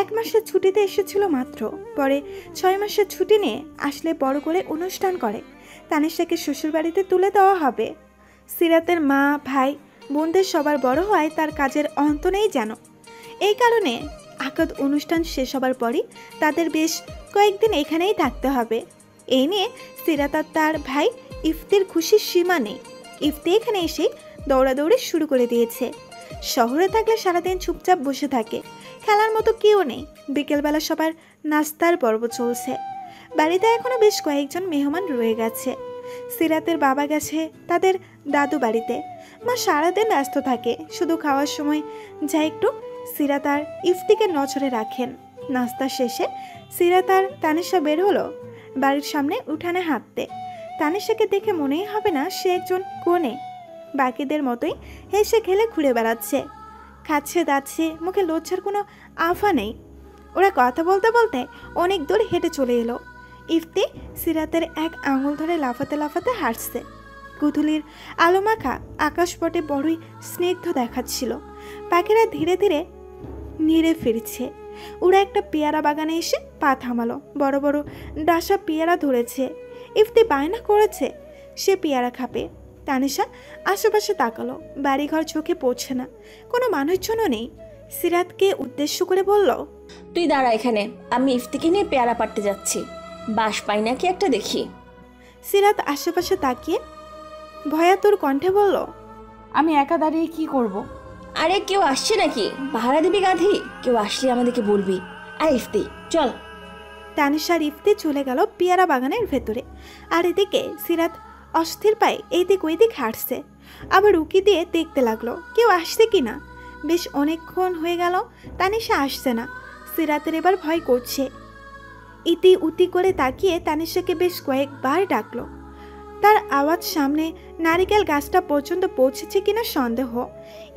S5: 1 মাসের ছুটিতে এসেছিল মাত্র। পরে 6 মাসের ছুটি নিয়ে আসলে বড় করে অনুষ্ঠান করে তানিশাকে শ্বশুরবাড়িতে তুলে দেওয়া হবে। সিরাতের মা, ভাই, বোনদের সবার বড় হয় তার কাজের অন্ত নেই যেন। এই কারণে আকদ অনুষ্ঠান শেষ হবার পরই তাদের বেশ কয়েকদিন এখানেই থাকতে হবে। এই নিয়ে সিরাত আর তার ভাই ইফতির খুশির সীমা নেই। ইফতি এখানে এসে দৌড়াদৌড়ি শুরু করে দিয়েছে। শহরে থাকলে সারাদিন চুপচাপ বসে থাকে, খেলার মতো কেউ নেই। বিকেলবেলা সবার নাস্তার পর্ব চলছে। বাড়িতে এখনো বেশ কয়েকজন মেহমান রয়ে গেছে। সিরাতের বাবা গেছে তাদের দাদু বাড়িতে। মা সারাদিন ব্যস্ত থাকে, শুধু খাওয়ার সময় যা একটু সিরাত আর ইফতিকে নজরে রাখেন। নাস্তা শেষে সিরাত আর তানিশা বের হলো বাড়ির সামনে উঠানে হাঁটতে। তানিশাকে দেখে মনেই হবে না সে একজন কনে। বাকিদের মতোই হেসে খেলে ঘুরে বেড়াচ্ছে, খাচ্ছে দাচ্ছে, মুখে লজ্জার কোনো আফা নেই। ওরা কথা বলতে বলতে অনেক দূর হেঁটে চলে এলো। ইফতি সিরাতের এক আঙুল ধরে লাফাতে লাফাতে হাঁটছে। গুধুলির আলোমাখা আকাশপটে বড়ই স্নিগ্ধ দেখাচ্ছিল। পাখিরা ধীরে ধীরে নিড়ে ফিরছে। ওরা একটা পেয়ারা বাগানে এসে পা থামালো। বড় বড় ডাসা পেয়ারা ধরেছে। ইফতি বায়না করেছে সে পেয়ারা খাবে। তানিশা আশেপাশে তাকালো, বাড়িঘর চোখে পড়ছে না, কোনো মানুষজনও নেই। সিরাতকে উদ্দেশ্য করে বলল,
S7: তুই দাঁড়া এখানে, আমি ইফতিকে নিয়ে পেয়ারা পাড়তে যাচ্ছি, বাস পাই নাকি একটা দেখি।
S5: সিরাত আশেপাশে তাকিয়ে ভয়াতুর কণ্ঠে বলল,
S1: আমি একা দাঁড়িয়ে কি করব?
S7: আরে কেউ আসছে নাকি? পাহারা দিবি গাধি, কেউ আসলে আমাদেরকে বলবি। আয় ইফতি চল।
S5: তানিশার ইফতি চলে গেল পেয়ারা বাগানের ভেতরে। আর এদিকে সিরাত অস্থির পায়ে এইদিক ওইদিক হাঁটছে। আবার উকি দিয়ে দেখতে লাগলো কেউ আসছে কিনা। বেশ অনেকক্ষণ হয়ে গেল তানিশা আসছে না। সিরাতের এবার ভয় করছে। ইতি উতি করে তাকিয়ে তানিশাকে বেশ কয়েকবার ডাকলো। তার আওয়াজ সামনে নারিকেল গাছটা পর্যন্ত পৌঁছেছে কিনা সন্দেহ।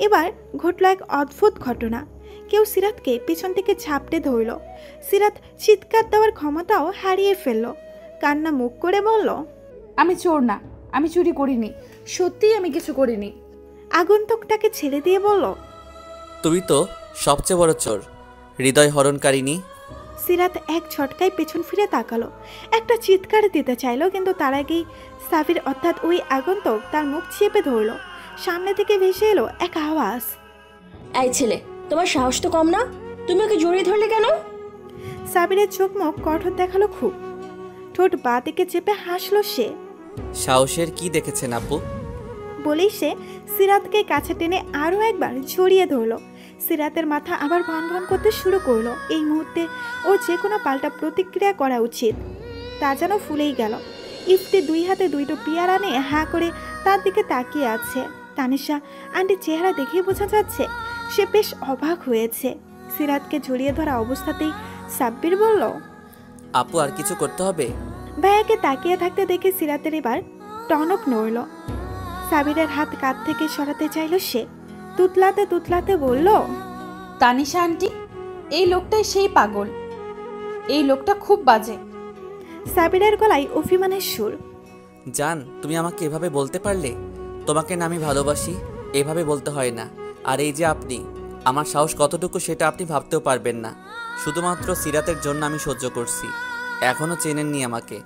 S5: এবার ঘটল এক অদ্ভুত ঘটনা। কেউ সিরাতকে পেছন থেকে ঝাপটে ধরল। সিরাত চিৎকার দেওয়ার ক্ষমতাও হারিয়ে ফেলল। কান্না মুখ করে বলল,
S1: আমি চোর না, আমি চুরি করিনি, সত্যিই আমি কিছু করিনি।
S5: আগন্তুকটাকে ছেড়ে দিয়ে বলল,
S2: তুমি তো সবচেয়ে বড় চোর, হৃদয় হরণকারিনী।
S5: সিরাত এক ঝটকায় পেছন ফিরে তাকালো। একটা চিৎকার দিতে চাইলো, কিন্তু তার আগেই সাবির অর্থাৎ ওই আগন্তুক তার মুখ চেপে ধরল। সামনে থেকে ভেসে এলো এক আওয়াজ,
S7: এই ছেলে, তোমার সাহস তো কম না, তুমি ওকে জড়িয়ে ধরলে কেন?
S5: সাবিরের চোখ মুখ কঠোর দেখালো খুব। ঠোঁট বাঁ দিকে চেপে হাসলো সে।
S2: সাহসের কি দেখেছেন আপু?
S5: বলেই সে সিরাতকে কাছে টেনে আরও একবার জড়িয়ে ধরলো। সিরাতের মাথা আবার ভন ভন করতে শুরু করলো। এই মুহূর্তে ওর যে কোনো পাল্টা প্রতিক্রিয়া করা উচিত। তা যেন ফুলেই গেল। ইফতি 2 হাতে 2টো পেয়ারা নিয়ে হাঁ করে তার দিকে তাকিয়ে আছে। তানিশা আন্টির চেহারা দেখেই বোঝা যাচ্ছে সে বেশ অবাক হয়েছে। সিরাতকে জড়িয়ে ধরা অবস্থাতেই সাব্বির বলল,
S2: আপু আর কিছু করতে হবে?
S5: ভাইয়াকে তাকিয়ে থাকতে দেখে সিরাতের এবার টনক নড়ল। সাবিরের হাত কাঁধ থেকে সরাতে চাইল সে। তুতলাতে তুতলাতে বলল,
S1: তানিশা আন্টি, এই লোকটাই সেই পাগল, এই লোকটা খুব বাজে।
S5: সাবিরের গলায় অভিমানের সুর।
S2: জান, তুমি আমাকে এভাবে বলতে পারলে? তোমাকে না আমি ভালোবাসি, এভাবে বলতে হয় না। আর এই যে আপনি, আমার সাহস কতটুকু সেটা আপনি ভাবতেও পারবেন না। শুধুমাত্র সিরাতের জন্য আমি সহ্য করছি, এখনো চেনেননি আমাকে।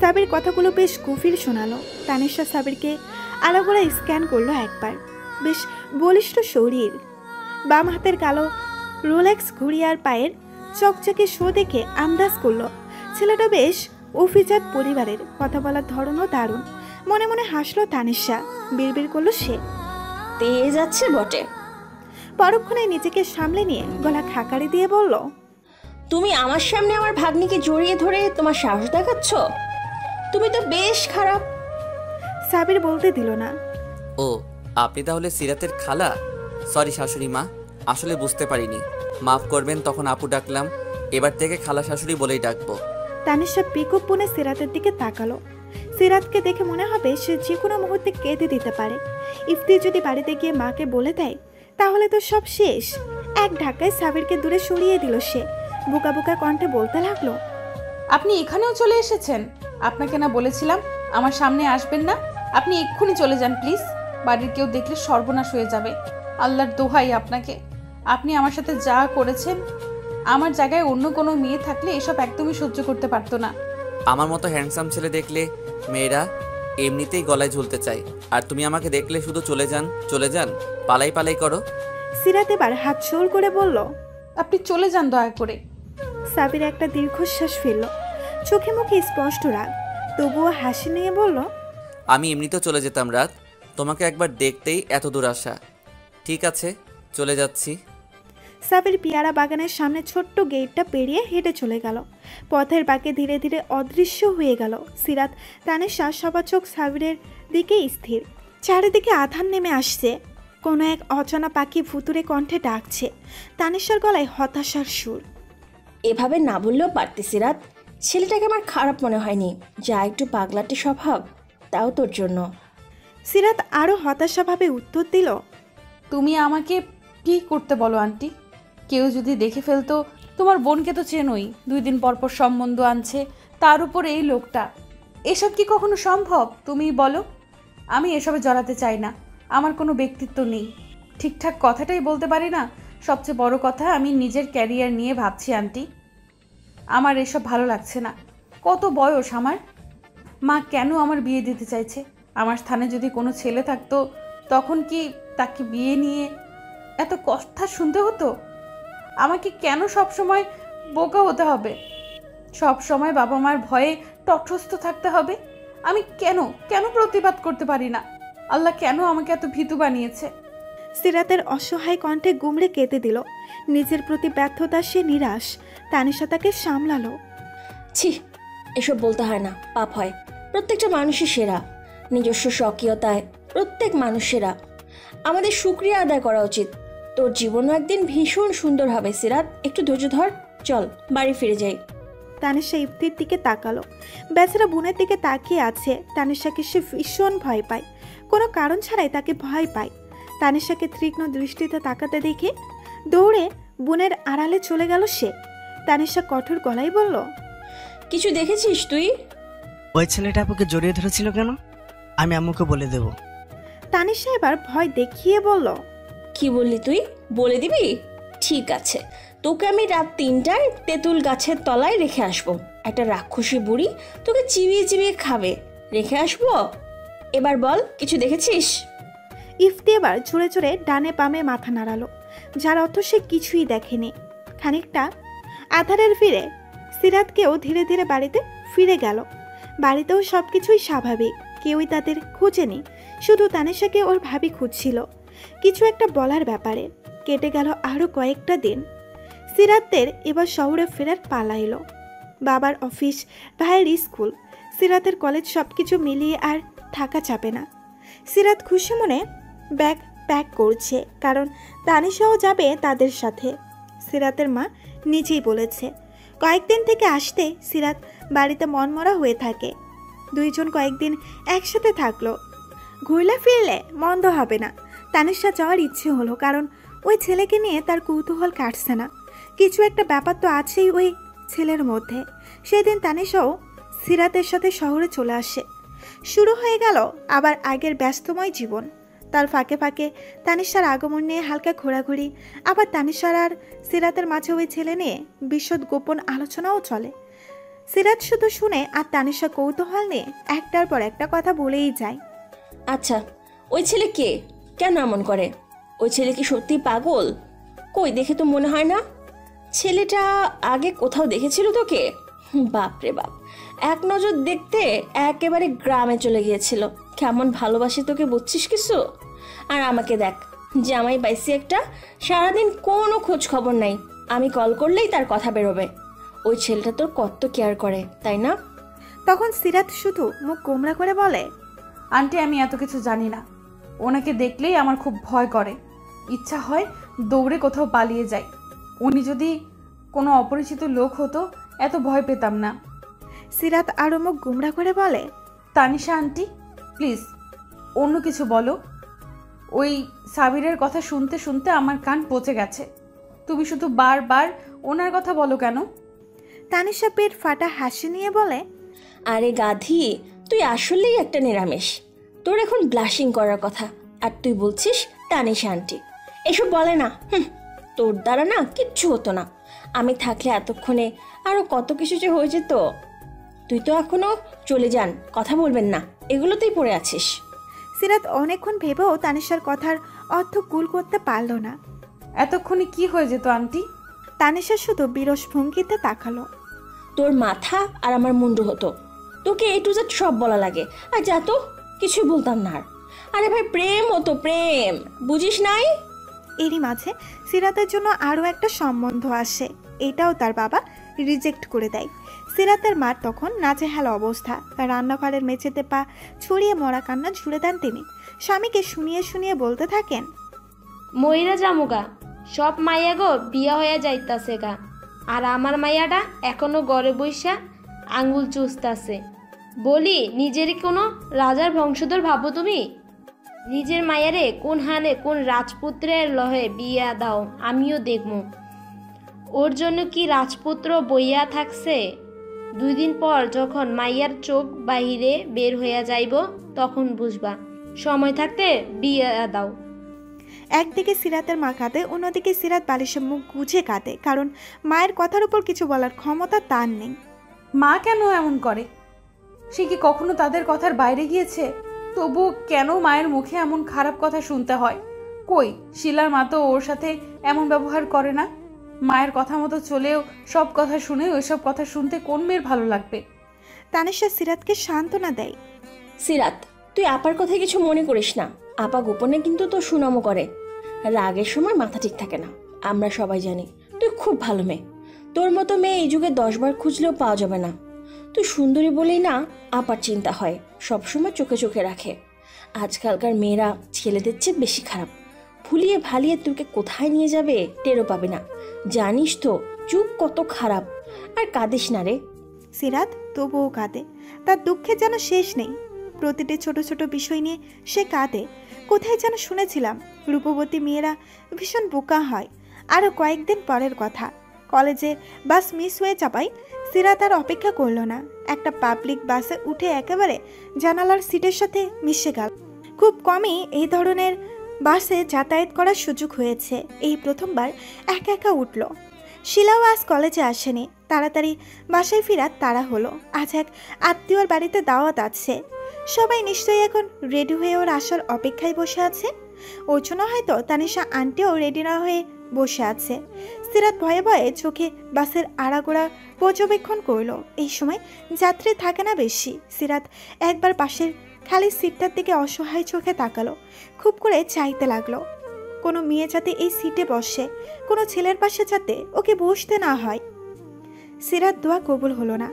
S5: সাবির কথাগুলো বেশ গভীর শোনালো। তানিশা সাবিরকে আলাগোলা স্ক্যান করলো একবার। বেশ বলিষ্ঠ শরীর, বাম হাতের কালো রোলেক্স ঘড়ি আর পায়ের চকচকে শো দেখে আন্দাজ করলো ছেলেটা বেশ অভিজাত পরিবারের। কথা বলার ধরনও দারুণ। মনে মনে হাসলো তানিশা। বিড়বিড় করলো সে,
S7: তেজ যাচ্ছে বটে।
S5: পরক্ষণে নিজেকে সামলে নিয়ে গলা খাকারি দিয়ে বলল,
S7: তুমি আমার সামনে আমার ভাগ্নিকে জড়িয়ে ধরে তোমার সাহস দেখাচ্ছ? তুমি তো বেশ খারাপ।
S5: সাবির বলতে দিল না।
S2: ও, আপনি তাহলে সিরাতের খালা? সরি শাশুড়ি মা, আসলে বুঝতে পারিনি, মাফ করবেন। তখন আপু ডাকলাম, এবার থেকে খালা শাশুড়ি বলেই ডাকবো।
S5: তানিশা পিকআপ পুনে সিরাতের দিকে তাকালো। সিরাতকে দেখে মনে হবে সে যে কোনো মুহূর্তে কেঁদে দিতে পারে। ইফতি যদি বাড়িতে গিয়ে মাকে বলে দেয় তাহলে তো সব শেষ। এক ধাক্কায় সাবিরকে দূরে সরিয়ে দিল সে। বোকা বোকা কণ্ঠে বলতে লাগলো,
S1: আপনি এখানেও চলে এসেছেন? আপনাকে না বলেছিলাম আমার সামনে আসবেন না? আপনি এক্ষুনি চলে যান প্লিজ। বাড়ির কেউ দেখলে সর্বনাশ হয়ে যাবে। আল্লাহর দোহাই আপনাকে, আপনি আমার সাথে যা করেছেন, আমার জায়গায় অন্য কোনো মেয়ে থাকলে এসব একদমই সহ্য করতে পারতো না।
S2: আমার মতো হ্যান্ডসাম ছেলে দেখলে মেয়েরা এমনিতেই গলায় ঝুলতে চায়, আর তুমি আমাকে দেখলে শুধু চলে যান, পালাই পালাই করো।
S5: সিরাত এবার হাত জোর করে বলল,
S1: আপনি চলে যান দয়া করে।
S5: সাবির একটা দীর্ঘশ্বাস ফেলল, চোখে মুখে স্পষ্ট রাগ, তবুও হাসি নিয়ে বলল,
S2: আমি এমনিতেও চলে যেতাম রাত, তোমাকে একবার দেখতেই এত দূর আসা। ঠিক আছে, চলে যাচ্ছি।
S5: সাবির পেয়ারা বাগানের সামনে ছোট্ট গেটটা পেরিয়ে হেঁটে চলে গেল। পথের বাঁকে ধীরে ধীরে অদৃশ্য হয়ে গেল সিরাত। তানিশা সবার চোখ সাবিরের দিকে স্থির। চারিদিকে আধার নেমে আসছে। কোনো এক অচেনা পাখি ভুতুরে কণ্ঠে ডাকছে। তানিশার গলায় হতাশার সুর।
S7: এভাবে না বললেও পারতি সিরাত, ছেলেটাকে আমার খারাপ মনে হয়নি, যা একটু পাগলাটে স্বভাব, তাও তোর জন্য।
S5: সিরাত আরও হতাশাভাবে উত্তর দিল,
S1: তুমি আমাকে কি করতে বলো আন্টি? কেউ যদি দেখে ফেলতো? তোমার বোনকে তো চেনোই, 2 দিন পর পর সম্বন্ধ আনছে, তার উপর এই লোকটা। এসব কি কখনো সম্ভব? তুমিই বলো। আমি এসবে জড়াতে চাই না, আমার কোনো ব্যক্তিত্ব নেই, ঠিকঠাক কথাটাই বলতে পারি না। সবচেয়ে বড় কথা, আমি নিজের ক্যারিয়ার নিয়ে ভাবছি আন্টি। আমার এসব ভালো লাগছে না। কত বয়স আমার? মা কেন আমার বিয়ে দিতে চাইছে? আমার স্থানে যদি কোনো ছেলে থাকতো তখন কি তাকে বিয়ে নিয়ে এত কথা শুনতে হতো? আমাকে কেন সব সময় বোকা হতে হবে? সব সময় বাবা মার ভয়ে তটস্থ থাকতে হবে? আমি কেন প্রতিবাদ করতে পারি না? আল্লাহ কেন আমাকে এত ভীতু বানিয়েছে?
S5: সিরাতের অসহায় কণ্ঠে গুমড়ে কেঁদে দিল। নিজের প্রতি ব্যর্থতা সে নিরাশ। তানিশা তাকে সামলালো।
S7: ছি, এসব বলতে হয় না, পাপ হয়। প্রত্যেকটা মানুষই সেরা, নিজস্ব স্বকীয়তায় প্রত্যেক মানুষ সেরা। আমাদের শুকরিয়া আদায় করা উচিত। তোর জীবনও একদিন ভীষণ সুন্দর হবে সিরাত, একটু ধৈর্য ধর, চল বাড়ি ফিরে যাই।
S5: তানিশা ইফতির দিকে তাকালো। বেচারা বোনের দিকে তাকিয়ে আছে। তানিশাকে সে ভীষণ ভয় পায়, কোনো কারণ ছাড়াই তাকে ভয় পায়। তানিশাকে তীক্ষ্ণ দৃষ্টিতে তাকাতে দেখে দৌড়ে বোনের আড়ালে চলে গেল সে। তানিশা কঠোর গলায় বলল,
S7: কিছু দেখেছিস তুই?
S9: ওই ছেলেটা আপুকে জড়িয়ে ধরেছিল কেন? আমি আম্মুকে বলে দেব।
S5: তানিশা এবার ভয় দেখিয়ে বলল,
S7: কি বললি তুই? বলে দিবি? ঠিক আছে, তোকে আমি রাত 3টায় তেঁতুল গাছের তলায় রেখে আসবো। একটা রাক্ষসী বুড়ি তোকে চিবিয়ে চিবিয়ে খাবে, রেখে আসবো। এবার বল, কিছু দেখেছিস?
S5: ইফতি এবার জোরে জোরে ডানে বামে মাথা নাড়ালো, যার অর্থ সে কিছুই দেখেনি। খানিকটা আধারের ফিরে সিরাতকেও ধীরে ধীরে বাড়িতে ফিরে গেল। বাড়িতেও সব কিছুই স্বাভাবিক, কেউই তাদের খুঁজেনি। শুধু তানিশাকে ওর ভাবি খুঁজছিল কিছু একটা বলার ব্যাপারে। কেটে গেল আরও কয়েকটা দিন। সিরাতের এবার শহরে ফেরার পালা এলো। বাবার অফিস, ভাইয়ের স্কুল, সিরাতের কলেজ, সব কিছু মিলিয়ে আর থাকা চাপে না। সিরাত খুশি মনে ব্যাগ প্যাক করছে, কারণ তানিশাও যাবে তাদের সাথে। সিরাতের মা নিজেই বলেছে কয়েকদিন থেকে আসতে সিরাত বাড়িতে মনমরা হয়ে থাকে। দুইজন কয়েকদিন একসাথে থাকলো, ঘুরলে ফিরলে মন্দ হবে না। তানিশা যাওয়ার ইচ্ছে হলো, কারণ ওই ছেলেকে নিয়ে তার কৌতূহল কাটছে না। কিছু একটা ব্যাপার তো আছেই ওই ছেলের মধ্যে। সেদিন তানিশাও সিরাতের সাথে শহরে চলে আসে। শুরু হয়ে গেল আবার আগের ব্যস্তময় জীবন। তার ফাঁকে ফাঁকে তানিশার আগমন নিয়ে হালকা ঘোরাঘুরি, আবার তানিশার আর সিরাতের মাঝে ওই ছেলে নিয়ে বিশদ গোপন আলোচনাও চলে। সিরাত শুধু শুনে আর তানিশা কৌতূহল নিয়ে একটার পর একটা কথা বলেই যায়।
S7: আচ্ছা, ওই রে কে? কেন এমন করে? ওই ছেলে কি সত্যি পাগল? কই, দেখে তো মনে হয় না। ছেলেটা আগে কোথাও দেখেছিল তোকে? বাপরে বাপ, এক নজর দেখতে একেবারে গ্রামে চলে গিয়েছিল। কেমন ভালোবাসে তোকে, বুঝছিস কিছু? আর আমাকে দেখ, জামাই বাইসি একটা, সারাদিন কোনো খোঁজ খবর নাই। আমি কল করলেই তার কথা বেরোবে। ওই ছেলেটা তোর কত কেয়ার করে, তাই না?
S5: তখন সিরাত শুধু মুখ গোমরা করে বলে,
S1: আন্টি আমি এত কিছু জানি না। ওনাকে দেখলেই আমার খুব ভয় করে, ইচ্ছা হয় দৌড়ে কোথাও পালিয়ে যাই। উনি যদি কোনো অপরিচিত লোক হতো এত ভয় পেতাম না।
S5: সিরাত আরো মুখ গোমরা করে বলে,
S1: তানিশা আন্টি প্লিজ অন্য কিছু বলো। ওই সাবিরের কথা শুনতে শুনতে আমার কান পচে গেছে। তুমি শুধু বারবার ওনার কথা বলো কেন?
S5: তানিশা পেট ফাটা হাসি নিয়ে বলে,
S7: আরে গাধি, তুই আসলেই একটা নিরামিষ। তোর এখন ব্লাশিং করার কথা, আর তুই বলছিস তানিশা আন্টি। এসব বলে না, তোর দ্বারা না কিচ্ছু হতো না। আমি থাকলে এতক্ষণে আরও কত কিছু যে হয়ে যেত। তুই তো এখনো চলে যান, কথা বলবেন না, এগুলোতেই পড়ে আছিস।
S5: সিরাত অনেকক্ষণ ভেবেও তানিশার কথার অর্থ কুল করতে পারল না।
S1: এতক্ষণে কি হয়ে যেত আন্টি?
S5: তানিশা শুধু বিরস ভঙ্গিতে তাকালো।
S7: তোর মাথা আর আমার মুন্ডু হতো। তোকে এ টু জেড সব বলা লাগে, আর যা তো কিছুই বলতাম না আর। আরে ভাই, প্রেম হতো প্রেম, বুঝিস নাই?
S5: এরই মাঝে সিরাতের জন্য আরও একটা সম্বন্ধ আসে। এটাও তার বাবা রিজেক্ট করে দেয়। সিরাতের মার তখন নাজেহাল অবস্থা। রান্নাঘরের মেঝেতে পা ছড়িয়ে মরা কান্না ঝুড়ে দেন তিনি। স্বামীকে শুনিয়ে শুনিয়ে বলতে থাকেন,
S6: মইরা জামুগা, সব মাইয়া গো বিয়া হয়ে যাইতাছে গা, আর আমার মাইয়াটা এখনো ঘরে বইসা আঙ্গুল চুষতাছে। বলি, নিজেরই কোনো রাজার বংশধর ভাবো তুমি? নিজের মায়ারে কোন হানে কোন রাজপুত্রের লহে বিয়া দাও, আমিও দেখব। ওর জন্য কি রাজপুত্র বইয়া থাকছে? 2 দিন পর যখন মাইয়ার চোখ বাহিরে বের হইয়া যাইব, তখন বুঝবা। সময় থাকতে বিয়া দাও।
S5: একদিকে সিরাতের মা কাঁদে, অন্যদিকে সিরাত বালিশে মুখ গুজে কাঁদে, কারণ মায়ের কথার উপর কিছু বলার ক্ষমতা তার নেই।
S1: মা কেন এমন করে? সে কি কখনো তাদের কথার বাইরে গিয়েছে? তবু কেন মায়ের মুখে এমন খারাপ কথা শুনতে হয়? কই, শিলার মা তো ওর সাথে এমন ব্যবহার করে না। মায়ের কথা মতো চলেও সব কথা শুনে ওইসব কথা শুনতে কোন মেয়ের ভালো লাগবে?
S5: তানিশা সিরাতকে সান্ত্বনা দেয়,
S7: সিরাত, তুই আপার কথায় কিছু মনে করিস না। আপা গোপনে কিন্তু তোর সুনামও করে। রাগের সময় মাথা ঠিক থাকে না, আমরা সবাই জানি। তুই খুব ভালো মেয়ে। তোর মতো মেয়ে এই যুগে 10 বার খুঁজলেও পাওয়া যাবে না। তুই সুন্দরী বলেই না আপার চিন্তা হয়, সবসময় চোখে চোখে রাখে। আজকালকার মেয়েরা ছেলেদের চেয়ে বেশি খারাপ। ভুলিয়ে ভালিয়ে তোকে কোথায় নিয়ে যাবে টেরও পাবে না। জানিস তো যুগ কত খারাপ। আর কাঁদিস না রে।
S5: সিরাত তবুও কাঁদে। তার দুঃখের যেন শেষ নেই। প্রতিটি ছোট ছোট বিষয় নিয়ে সে কাঁদে। কোথায় যেন শুনেছিলাম রূপবতী মেয়েরা ভীষণ বোকা হয়। আরও কয়েকদিন পরের কথা, কলেজে বাস মিস হয়ে যাওয়ায় সিরাত আর অপেক্ষা করলো না। একটা পাবলিক বাসে উঠে একেবারে জানালার সিটের সাথে মিশে গেল। খুব কমই এই ধরনের বাসে যাতায়াত করার সুযোগ হয়েছে। এই প্রথমবার একা একা উঠল। শিলাও আজ কলেজে আসেনি। তাড়াতাড়ি বাসায় ফেরার তাড়া হলো। আজ এক আত্মীয়র বাড়িতে দাওয়াত আছে। সবাই নিশ্চয়ই এখন রেডি হয়ে ওর আসার অপেক্ষায় বসে আছে। ওর জন্য হয়তো তানিশা আন্টিও রেডি না হয়ে বসে আছে। সিরাত ভয়ে ভয়ে চোখে বাসের আড়াগোড়া পর্যবেক্ষণ করলো। এই সময় যাত্রী থাকে না বেশি। সিরাত একবার পাশের খালি সিটটার দিকে অসহায় চোখে তাকালো। খুব করে চাইতে লাগলো কোনো মেয়ে যাতে এই সিটে বসে, কোনো ছেলের পাশে যাতে ওকে বসতে না হয়। সিরাত দোয়া কবুল হলো না।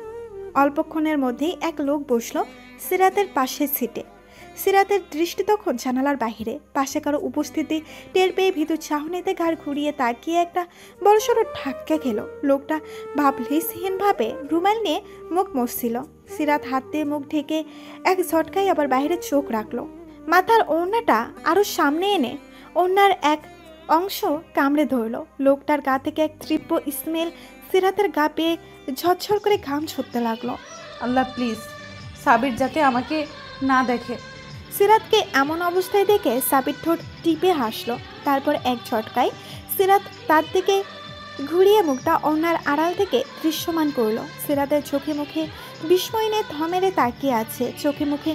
S5: অল্পক্ষণের মধ্যেই এক লোক বসলো সিরাতের পাশের সিটে। সিরাতের দৃষ্টি তখন জানালার বাহিরে। পাশে কারো উপস্থিতি টের পেয়ে ভীতু চাহনিতে ঘাড় ঘুরিয়ে তাকিয়ে একটা বড়সড় ধাক্কা খেলো। লোকটা ভাবলেশহীনভাবে রুমাল নিয়ে মুখ মুছছিল। সিরাত হাত দিয়ে মুখ ঢেকে এক ঝটকায় আবার বাইরে চোখ রাখলো। মাথার ওড়নাটা আরো সামনে এনে ওড়নার এক অংশ কামড়ে ধরলো। লোকটার গা থেকে এক তীব্র স্মেল সিরাতের গা পেয়ে ঝরঝর করে ঘাম ছুটতে লাগলো।
S1: আল্লাহ প্লিজ সাবির যাতে আমাকে না দেখে।
S5: সিরাতকে এমন অবস্থায় দেখে সাবির ঠোঁট টিপে হাসলো। তারপর এক ঝটকায় সিরাত তার দিকে ঘুরিয়ে মুখটা ওড়নার আড়াল থেকে দৃশ্যমান করলো। সিরাতের চোখে মুখে বিস্ময় নিয়ে থমেরে তাকিয়ে আছে। চোখে মুখে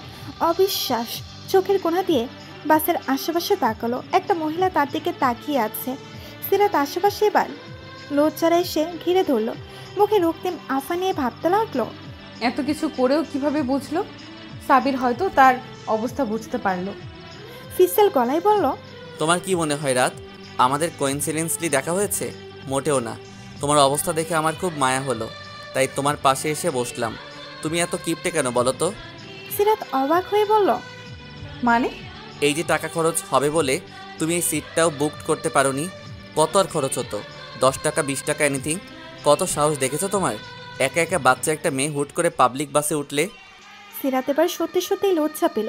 S5: অবিশ্বাস। চোখের কোণা দিয়ে বাসের আশেপাশে তাকালো। একটা মহিলা তার দিকে তাকিয়ে আছে। সিরাত আশেপাশে এবার লজ্জারা এসে ঘিরে ধরলো। মুখে রক্তিম আফা নিয়ে ভাবতে লাগলো,
S1: এত কিছু করেও কিভাবে বুঝলো? সাবির হয়তো তার অবস্থা বুঝতে পারলো।
S5: ফিসেল গলায় বলল,
S2: তোমার কি মনে হয় রাত আমাদের কোইন্সিডেন্সলি দেখা হয়েছে? মোটেও না। তোমার অবস্থা দেখে আমার খুব মায়া হলো, তাই তোমার পাশে এসে বসলাম। তুমি এত কিপটে কেন বলো তো?
S5: সিরাত অবাক হয়ে বলল,
S1: মানে?
S2: এই যে টাকা খরচ হবে বলে তুমি এই সিটটাও বুক করতে পারোনি। কত আর খরচ হতো? 10 টাকা 20 টাকা এনিথিং। কত সাহস দেখেছো তোমার? একা একা বাচ্চা একটা মেয়ে হুট করে পাবলিক বাসে উঠলে।
S5: সিরাত এবার সত্যি সত্যিই লজ্জা পেল।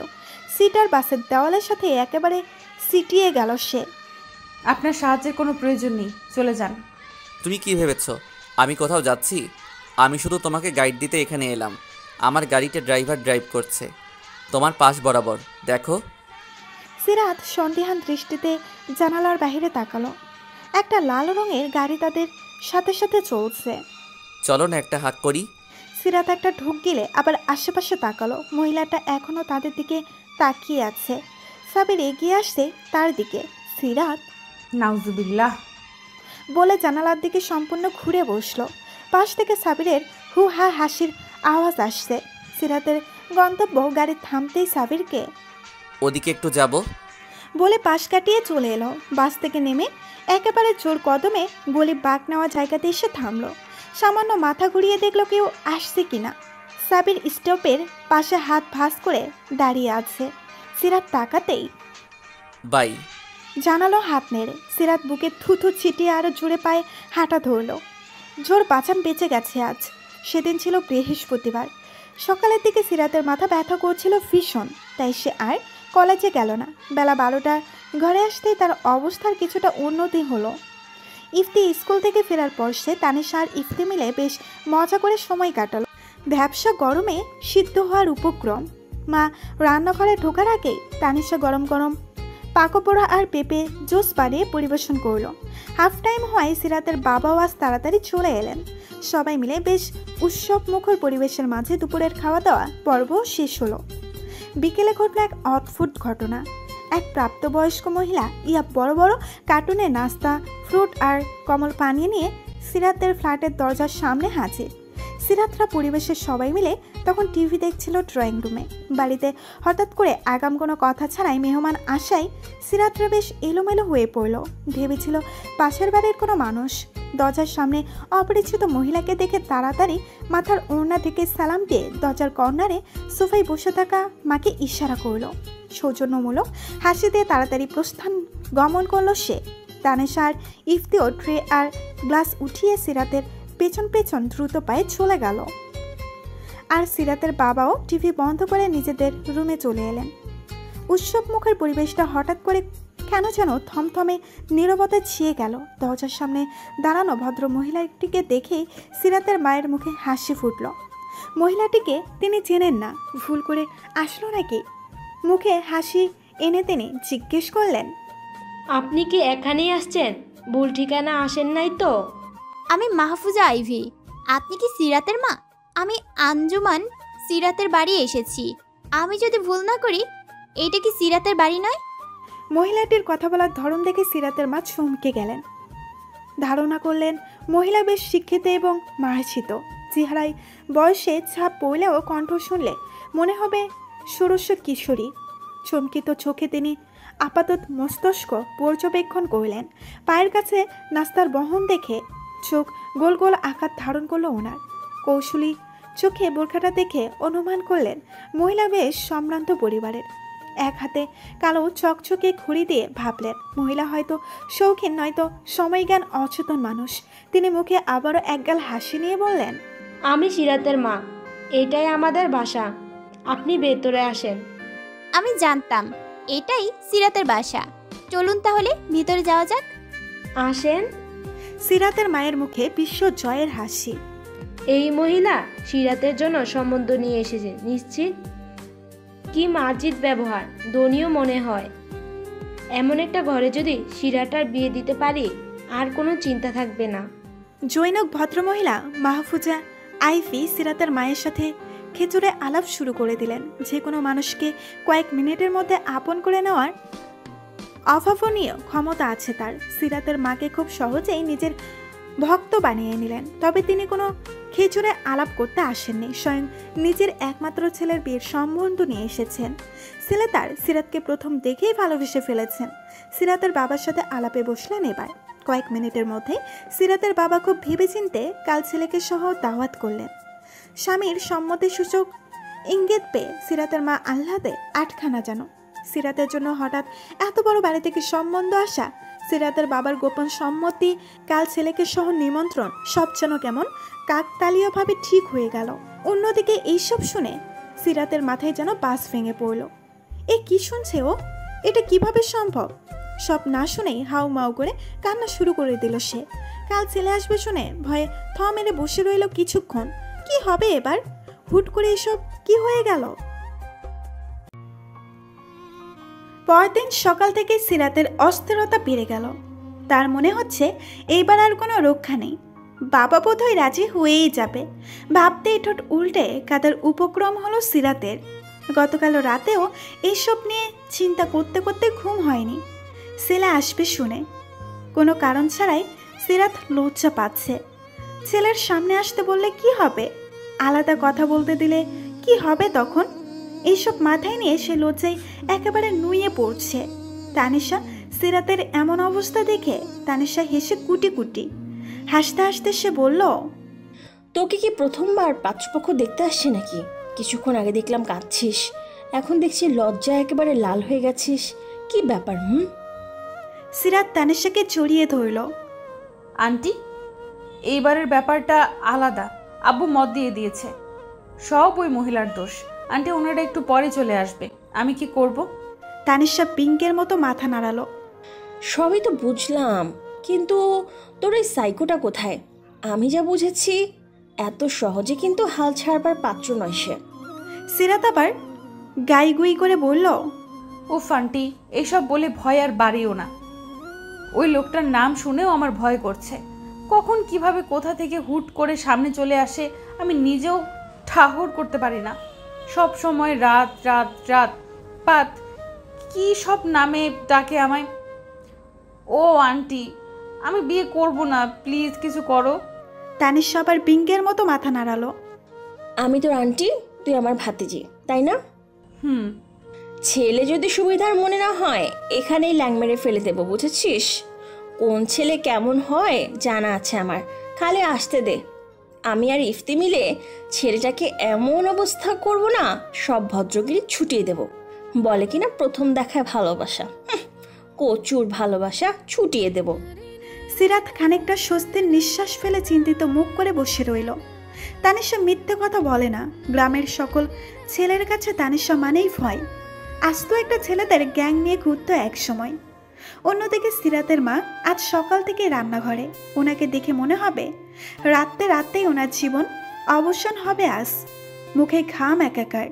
S5: সিট আর বাসের দেওয়ালের সাথে একেবারে সিটিয়ে গেল সে।
S1: আপনার সাহায্যের কোনো প্রয়োজন নেই, চলে যান।
S2: তুমি কি ভেবেছ আমি কোথাও যাচ্ছি? আমি শুধু তোমাকে গাইড দিতে এখানে এলাম। আমার গাড়িতে ড্রাইভার ড্রাইভ করছে তোমার পাশ বরাবর, দেখো।
S5: সিরাত সন্দেহান দৃষ্টিতে জানালার বাইরে তাকালো। একটা লাল রঙের গাড়ি তাদের সাথে সাথে চলছে।
S2: চলো না একটা হাঁক করি।
S5: সিরাত একটা ঢুক গেলে আবার আশেপাশে তাকালো। মহিলাটা এখনো তাদের দিকে তাকিয়ে আছে। সাবির এগিয়ে আসছে তার দিকে। সিরাত
S1: নাউজুবিল্লাহ
S5: বলে জানালার দিকে সম্পূর্ণ ঘুরে বসলো। পাশ থেকে সাবিরের হু হা হাসির আওয়াজ আসছে। সিরাতের গন্তব্য গাড়ি থামতেই সাবিরকে
S2: ওদিকে একটু যাব
S5: বলে পাশ কাটিয়ে চলে এলো। বাস থেকে নেমে একেবারে জোর কদমে গলি বাঁক নেওয়া জায়গাতে এসে থামলো। সামান্য মাথা ঘুরিয়ে দেখলো কেউ আসছে কিনা। সাবির স্টপের পাশে হাত ভাঁজ করে দাঁড়িয়ে আছে। সিরাত তাকাতেই
S2: বাই
S5: জানালো হাত নেড়ে। সিরাত বুকে থুথু ছিটিয়ে আরো জোরে পায়ে হাঁটা ধরলো। জোর পাচাম বেঁচে গেছে আজ। সেদিন ছিল বৃহস্পতিবার। সকালের দিকে সিরাতের মাথা ব্যথা করছিল ভীষণ, তাই সে আর কলেজে গেল না। বেলা 12টার ঘরে আসতেই তার অবস্থার কিছুটা উন্নতি হলো। ইফতি স্কুল থেকে ফেরার পর সে তানিশা আর ইফতি মিলে বেশ মজা করে সময় কাটালো। ব্যবসা গরমে সিদ্ধ হওয়ার উপক্রম। মা রান্নাঘরে ঢোকার আগেই তানিশা গরম গরম পাকোপোড়া আর পেঁপে জুস বানিয়ে পরিবেশন করলো। হাফ টাইম হওয়ায় সিরাতের বাবাও আজ তাড়াতাড়ি চলে এলেন। সবাই মিলে বেশ উৎসব মুখর পরিবেশের মাঝে দুপুরের খাওয়া দাওয়া পর্ব শেষ হলো। বিকেলে ঘটল এক অদ্ভুত ঘটনা। এক প্রাপ্তবয়স্ক মহিলা বড় বড় কার্টুনে নাস্তা, ফ্রুট আর কমল পানি নিয়ে সিরাতের ফ্ল্যাটের দরজার সামনে হাজির। সিরাতরা পরিবেশের সবাই মিলে তখন টিভি দেখছিল ড্রয়িং রুমে। বাড়িতে হঠাৎ করে আগাম কোনো কথা ছাড়াই মেহমান আসায় সিরাতরা বেশ এলোমেলো হয়ে পড়ল। ভেবেছিল পাশের বাড়ির কোনো মানুষ। দরজার সামনে অপরিচিত মহিলাকে দেখে তাড়াতাড়ি মাথার ওড়না থেকে সালাম দিয়ে দরজার কর্নারে সোফায় বসে থাকা মাকে ইশারা করলো। সৌজন্যমূলক হাসি দিয়ে তাড়াতাড়ি প্রস্থান গমন করলো সে। তানিশা আর ইফতিও ট্রে আর গ্লাস উঠিয়ে সিরাতের পেছন পেছন দ্রুত পায়ে চলে গেল। আর সিরাতের বাবাও টিভি বন্ধ করে নিজেদের রুমে চলে এলেন। উৎসব মুখের পরিবেশটা হঠাৎ করে কেন যেন থমথমে নীরবতা ছিয়ে গেল। দরজার সামনে দাঁড়ানো ভদ্র মহিলাটিকে দেখেই সিরাতের মায়ের মুখে হাসি ফুটল। মহিলাটিকে তিনি চেনেন না, ভুল করে আসলো নাকি? মুখে হাসি এনে তিনি জিজ্ঞেস করলেন,
S6: আপনি কি এখানেই আসছেন? ভুল ঠিকানা আসেন নাই তো?
S10: আমি মাহফুজা আইভি। আপনি কি সিরাতের মা? আমি আঞ্জুমান সিরাতের বাড়ি এসেছি। আমি যদি ভুল না করি এইটা কি সিরাতের বাড়ি নয়?
S5: মহিলাটির কথা বলার ধরন দেখে সিরাতের মা চমকে গেলেন। ধারণা করলেন মহিলা বেশ শিক্ষিত এবং মার্জিত। চেহারায় বয়সে ছাপ পড়লেও কণ্ঠ শুনলে মনে হবে ষোড়শ কিশোরী। চমকিত চোখে তিনি আপাতত মস্তিষ্ক পর্যবেক্ষণ করলেন। পায়ের কাছে নাস্তার বহন দেখে চোখ গোল গোল আকার ধারণ করলো ওনার। কৌশলী চোখে বোরখাটা দেখে অনুমান করলেন মহিলা বেশ সম্ভ্রান্ত পরিবারের। এক হাতে কালো চকচকে ঘড়ি দিয়ে ভাবলেন মহিলা হয়তো শৌখিন নয়তো সময়জ্ঞান অচেতন মানুষ। তিনি মুখে আবারও একগাল হাসি নিয়ে বললেন,
S6: আমি সিরাতের মা, এটাই আমাদের বাসা। আপনি ভেতরে আসেন।
S10: আমি জানতাম এটাই সিরাতের বাসা। চলুন তাহলে ভিতরে যাওয়া যাক।
S6: আসেন।
S5: সিরাতের মায়ের মুখে বিশ্ব জয়ের হাসি।
S6: এই মহিলা সিরাতের জন্য সম্বন্ধ নিয়ে এসেছে নিশ্চিত। কি মার্জিত ব্যবহার, ধনীও মনে হয়। এমন একটা ঘরে যদি সিরাটার বিয়ে দিতে পারি আর কোনো চিন্তা থাকবে না।
S5: জৈনক ভদ্রমহিলা মাহফুজা আইভি সিরাতের মায়ের সাথে খেচুড়ে আলাপ শুরু করে দিলেন। যে কোনো মানুষকে কয়েক মিনিটের মধ্যে আপন করে নেওয়ার অভাবনীয় ক্ষমতা আছে তার। সিরাতের মাকে খুব সহজেই নিজের ভক্ত বানিয়ে নিলেন। তবে তিনি কোনো খেচুড়ে আলাপ করতে আসেননি, স্বয়ং নিজের একমাত্র ছেলের বিয়ের সম্বন্ধ নিয়ে এসেছেন। ছেলে তার সিরাতকে প্রথম দেখেই ভালোবেসে ফেলেছেন। সিরাতের বাবার সাথে আলাপে বসলেন এবার। কয়েক মিনিটের মধ্যে সিরাতের বাবা খুব ভেবেচিন্তে কাল ছেলেকে সহ দাওয়াত করলেন। স্বামীর সম্মতিসূচক ইঙ্গিত পেয়ে সিরাতের মা আহ্লাদে আটখানা যেন। সিরাতের জন্য হঠাৎ এত বড় বাড়ি থেকে সম্বন্ধ আসা, সিরাতের বাবার গোপন সম্মতি, কাল ছেলেকে সহ নিমন্ত্রণ, সব যেন কেমন কাকতালীয়ভাবে ঠিক হয়ে গেল। অন্যদিকে এইসব শুনে সিরাতের মাথায় যেন বাস ভেঙে পড়ল। এ কি শুনছে ও? এটা কিভাবে সম্ভব? সব না শুনেই হাউ মাউ করে কান্না শুরু করে দিল সে। কাল ছেলে আসবে শুনে ভয়ে থ মেরে বসে রইল কিছুক্ষণ। কি হবে এবার? হুট করে এসব কি হয়ে গেল? পরদিন সকাল থেকে সিরাতের অস্থিরতা বেড়ে গেল। তার মনে হচ্ছে এইবার আর কোনো রক্ষা নেই। বাবা বোধহয় রাজি হয়েই যাবে। ভাবতেই ঠোঁট উল্টে কাদার উপক্রম হলো সিরাতের। গতকাল রাতেও এইসব নিয়ে চিন্তা করতে করতে ঘুম হয়নি। ছেলে আসবে শুনে কোনো কারণ ছাড়াই সিরাত লজ্জা পাচ্ছে। ছেলের সামনে আসতে বললে কি হবে? আলাদা কথা বলতে দিলে কি হবে তখন? এইসব মাথায় নিয়ে সে লজ্জায় একেবারে নুয়ে পড়ছে। তানিশা সিরাতের এমন অবস্থা দেখে তানিশা হেসে কুটি কুটি। হাসতে হাসতে সে বলল,
S7: তোকে কি প্রথমবার পাত্রপক্ষ দেখতে আসছে নাকি? কিছুক্ষণ আগে দেখলাম কাঁদছিস, এখন দেখছি লজ্জায় একেবারে লাল হয়ে গেছিস। কি ব্যাপার?
S5: সিরাত তানিশাকে জড়িয়ে ধরল।
S1: আন্টি, এইবারের ব্যাপারটা আলাদা। আব্বু মত দিয়ে দিয়েছে, সব ওই মহিলার দোষ। আন্টি, ওনারা একটু পরে চলে আসবে, আমি কি করব?
S5: তানিশা পিঙ্কের মতো মাথা নাড়ালো।
S7: সবই তো বুঝলাম, কিন্তু তোর এই সাইকোটা কোথায়? আমি যা বুঝেছি এত সহজে কিন্তু হাল ছাড়বার পাত্র নয় সে।
S5: সিরাত আবার গাইগুই করে বলল,
S1: উফ আন্টি, এইসব বলে ভয় আর বাড়িও না। ওই লোকটার নাম শুনেও আমার ভয় করছে। কখন কিভাবে কোথা থেকে হুট করে সামনে চলে আসে আমি নিজেও ঠাহর করতে পারি না। সব সময় রাত রাত রাত পাত কি সব নামে ডাকে আমায়। ও আন্টি, আমি বিয়ে করব না, প্লিজ কিছু করো।
S5: তানিশা আবার পিঙ্কের মতো মাথা নাড়ালো।
S7: আমি তোর আন্টি, তুই আমার ভাতিজি, তাই না? ছেলে যদি সুবিধার মনে না হয় এখানেই ল্যাং মেরে ফেলে দেবো, বুঝেছিস? কোন ছেলে কেমন হয় জানা আছে আমার, খালি আসতে দে। আমি আর ইফতি মিলে ছেলেটাকে এমন অবস্থা করব না, সব ভদ্রগিরি ছুটিয়ে দেব। বলে কিনা প্রথম দেখায় ভালোবাসা, কচুর ভালোবাসা ছুটিয়ে দেব।
S5: সিরাত খানিকটা স্বস্তির নিঃশ্বাস ফেলে চিন্তিত মুখ করে বসে রইল। তানিশা মিথ্যে কথা বলে না। গ্রামের সকল ছেলের কাছে তানিশা মানেই ভয়। আস্ত একটা ছেলেদের গ্যাং নিয়ে ঘুরত এক সময়। অন্যদিকে সিরাতের মা আজ সকাল থেকে রান্নাঘরে। ওনাকে দেখে মনে হবে রাতেই ওনার জীবন অবসান হবে আজ। মুখে ঘাম একাকার,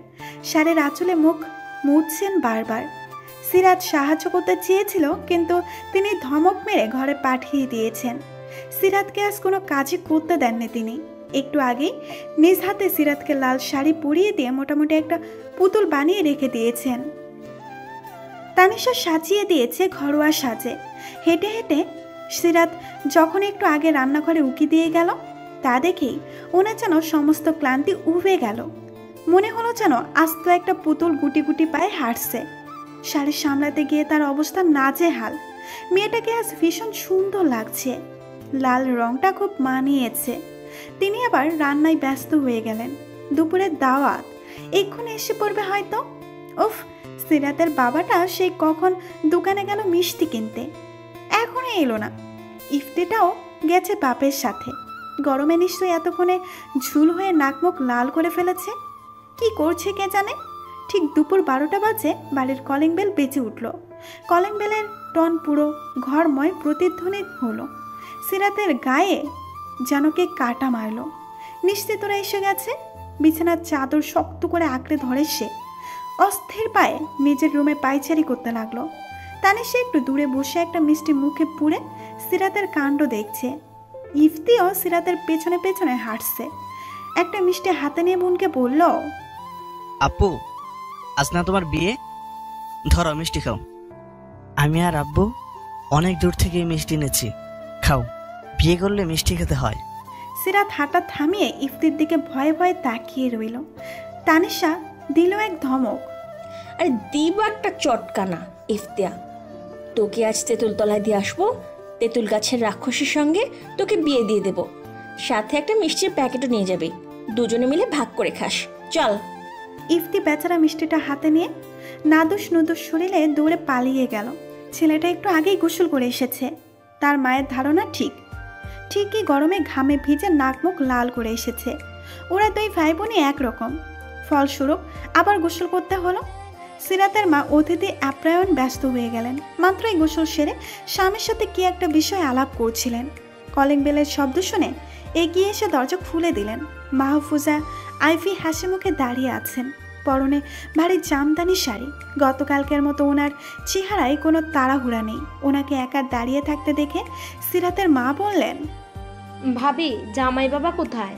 S5: শাড়ির আঁচলে মুখ মুছছেন বারবার। সিরাত সাহায্য করতে চেয়েছিল, কিন্তু তিনি ধমক মেরে ঘরে পাঠিয়ে দিয়েছেন। সিরাতকে আজ কোনো কাজই করতে দেননি তিনি। একটু আগেই নিজ হাতে সিরাতকে লাল শাড়ি পরিয়ে দিয়ে মোটামুটি একটা পুতুল বানিয়ে রেখে দিয়েছেন। তানিশা সাজিয়ে দিয়েছে ঘরোয়া সাজে। হেঁটে হেঁটে সিরাত যখন একটু আগে রান্নাঘরে উকি দিয়ে গেল, তা দেখেই ওনার যেন সমস্ত ক্লান্তি উবে গেল। মনে হলো যেন আস্ত একটা পুতুল গুটি গুটি পায়ে হাঁটছে। শাড়ি সামলাতে গিয়ে তার অবস্থা নাজেহাল। মেয়েটাকে আজ ভীষণ সুন্দর লাগছে, লাল রংটা খুব মানিয়েছে। তিনি আবার রান্নায় ব্যস্ত হয়ে গেলেন। দুপুরের দাওয়াত এক্ষুনি এসে পড়বে হয়তো। উফ, সিরাতের বাবাটা সেই কখন দোকানে গেল মিষ্টি কিনতে, এখনো এলো না। ইফতিটাও গেছে বাপের সাথে। গরমে নিশ্চয়ই এতক্ষণে ঝুল হয়ে নাকমুখ লাল করে ফেলেছে। কি করছে কে জানে। ঠিক দুপুর 12টা বাজে বাড়ির কলিং বেল বেজে উঠল। কলিং বেলের টন পুরো ঘরময় প্রতিধ্বনি হলো। সিরাতের গায়ে যেন কে কাটা মারল। নিশ্চিত ওরা এসে গেছে। বিছানার চাদর শক্ত করে আঁকড়ে ধরে সে অস্থির পায়ে নিজের রুমে পায়চারি করতে লাগলো। তানিশা একটু দূরে বসে একটা মিষ্টি মুখে পুড়ে সিরাতের কাণ্ড দেখছে। ইফতিও সিরাতের পেছনে পেছনে হাঁটছে। একটা মিষ্টি হাতে নিয়ে বোনকে বলল,
S9: আপু, আজ না তোমার বিয়ে? ধরো মিষ্টি খাও। আমি আর আব্বু অনেক দূর থেকে মিষ্টি এনেছি, খাও। বিয়ে করলে মিষ্টি খেতে হয়।
S5: সিরাত হাঁটা থামিয়ে ইফতির দিকে ভয়ে ভয়ে তাকিয়ে রইল। তানিশা দিল এক ধমক।
S7: আরে দিব একটা চটকানা ইফতিয়া। তোকে আজ তেঁতুল তলায় দিয়ে আসবো। তেঁতুল গাছের রাক্ষসীর সঙ্গে তোকে বিয়ে দিয়ে দেব। সাথে একটা মিষ্টির প্যাকেটও নিয়ে যাবি, দুজনে মিলে ভাগ করে খাস। চল।
S5: ইফতি বেচারা মিষ্টিটা হাতে নিয়ে নাদুস নুদুস শরীরে দৌড়ে পালিয়ে গেল। ছেলেটা একটু আগেই গোসল করে এসেছে। তার মায়ের ধারণা ঠিকই গরমে ঘামে ভিজে নাক মুখ লাল করে এসেছে। ওরা দুই ভাই বোনই একরকম। ফলস্বরূপ আবার গোসল করতে হলো। সিরাতের মা অতিথি আপ্যায়ন ব্যস্ত হয়ে গেলেন। মাত্রই গোসল সেরে স্বামীর সাথে কি একটা বিষয় আলাপ করছিলেন। কলিং বেলের শব্দ শুনে এগিয়ে এসে দরজা খুলে দিলেন। মাহফুজা আইভি হাসি মুখে দাঁড়িয়ে আছেন, পরনে ভারী জামদানি শাড়ি। গতকালকের মতো ওনার চেহারায় কোনো তাড়াহুড়া নেই। ওনাকে একা দাঁড়িয়ে থাকতে দেখে সিরাতের মা বললেন,
S6: ভাবি জামাই বাবা কোথায়?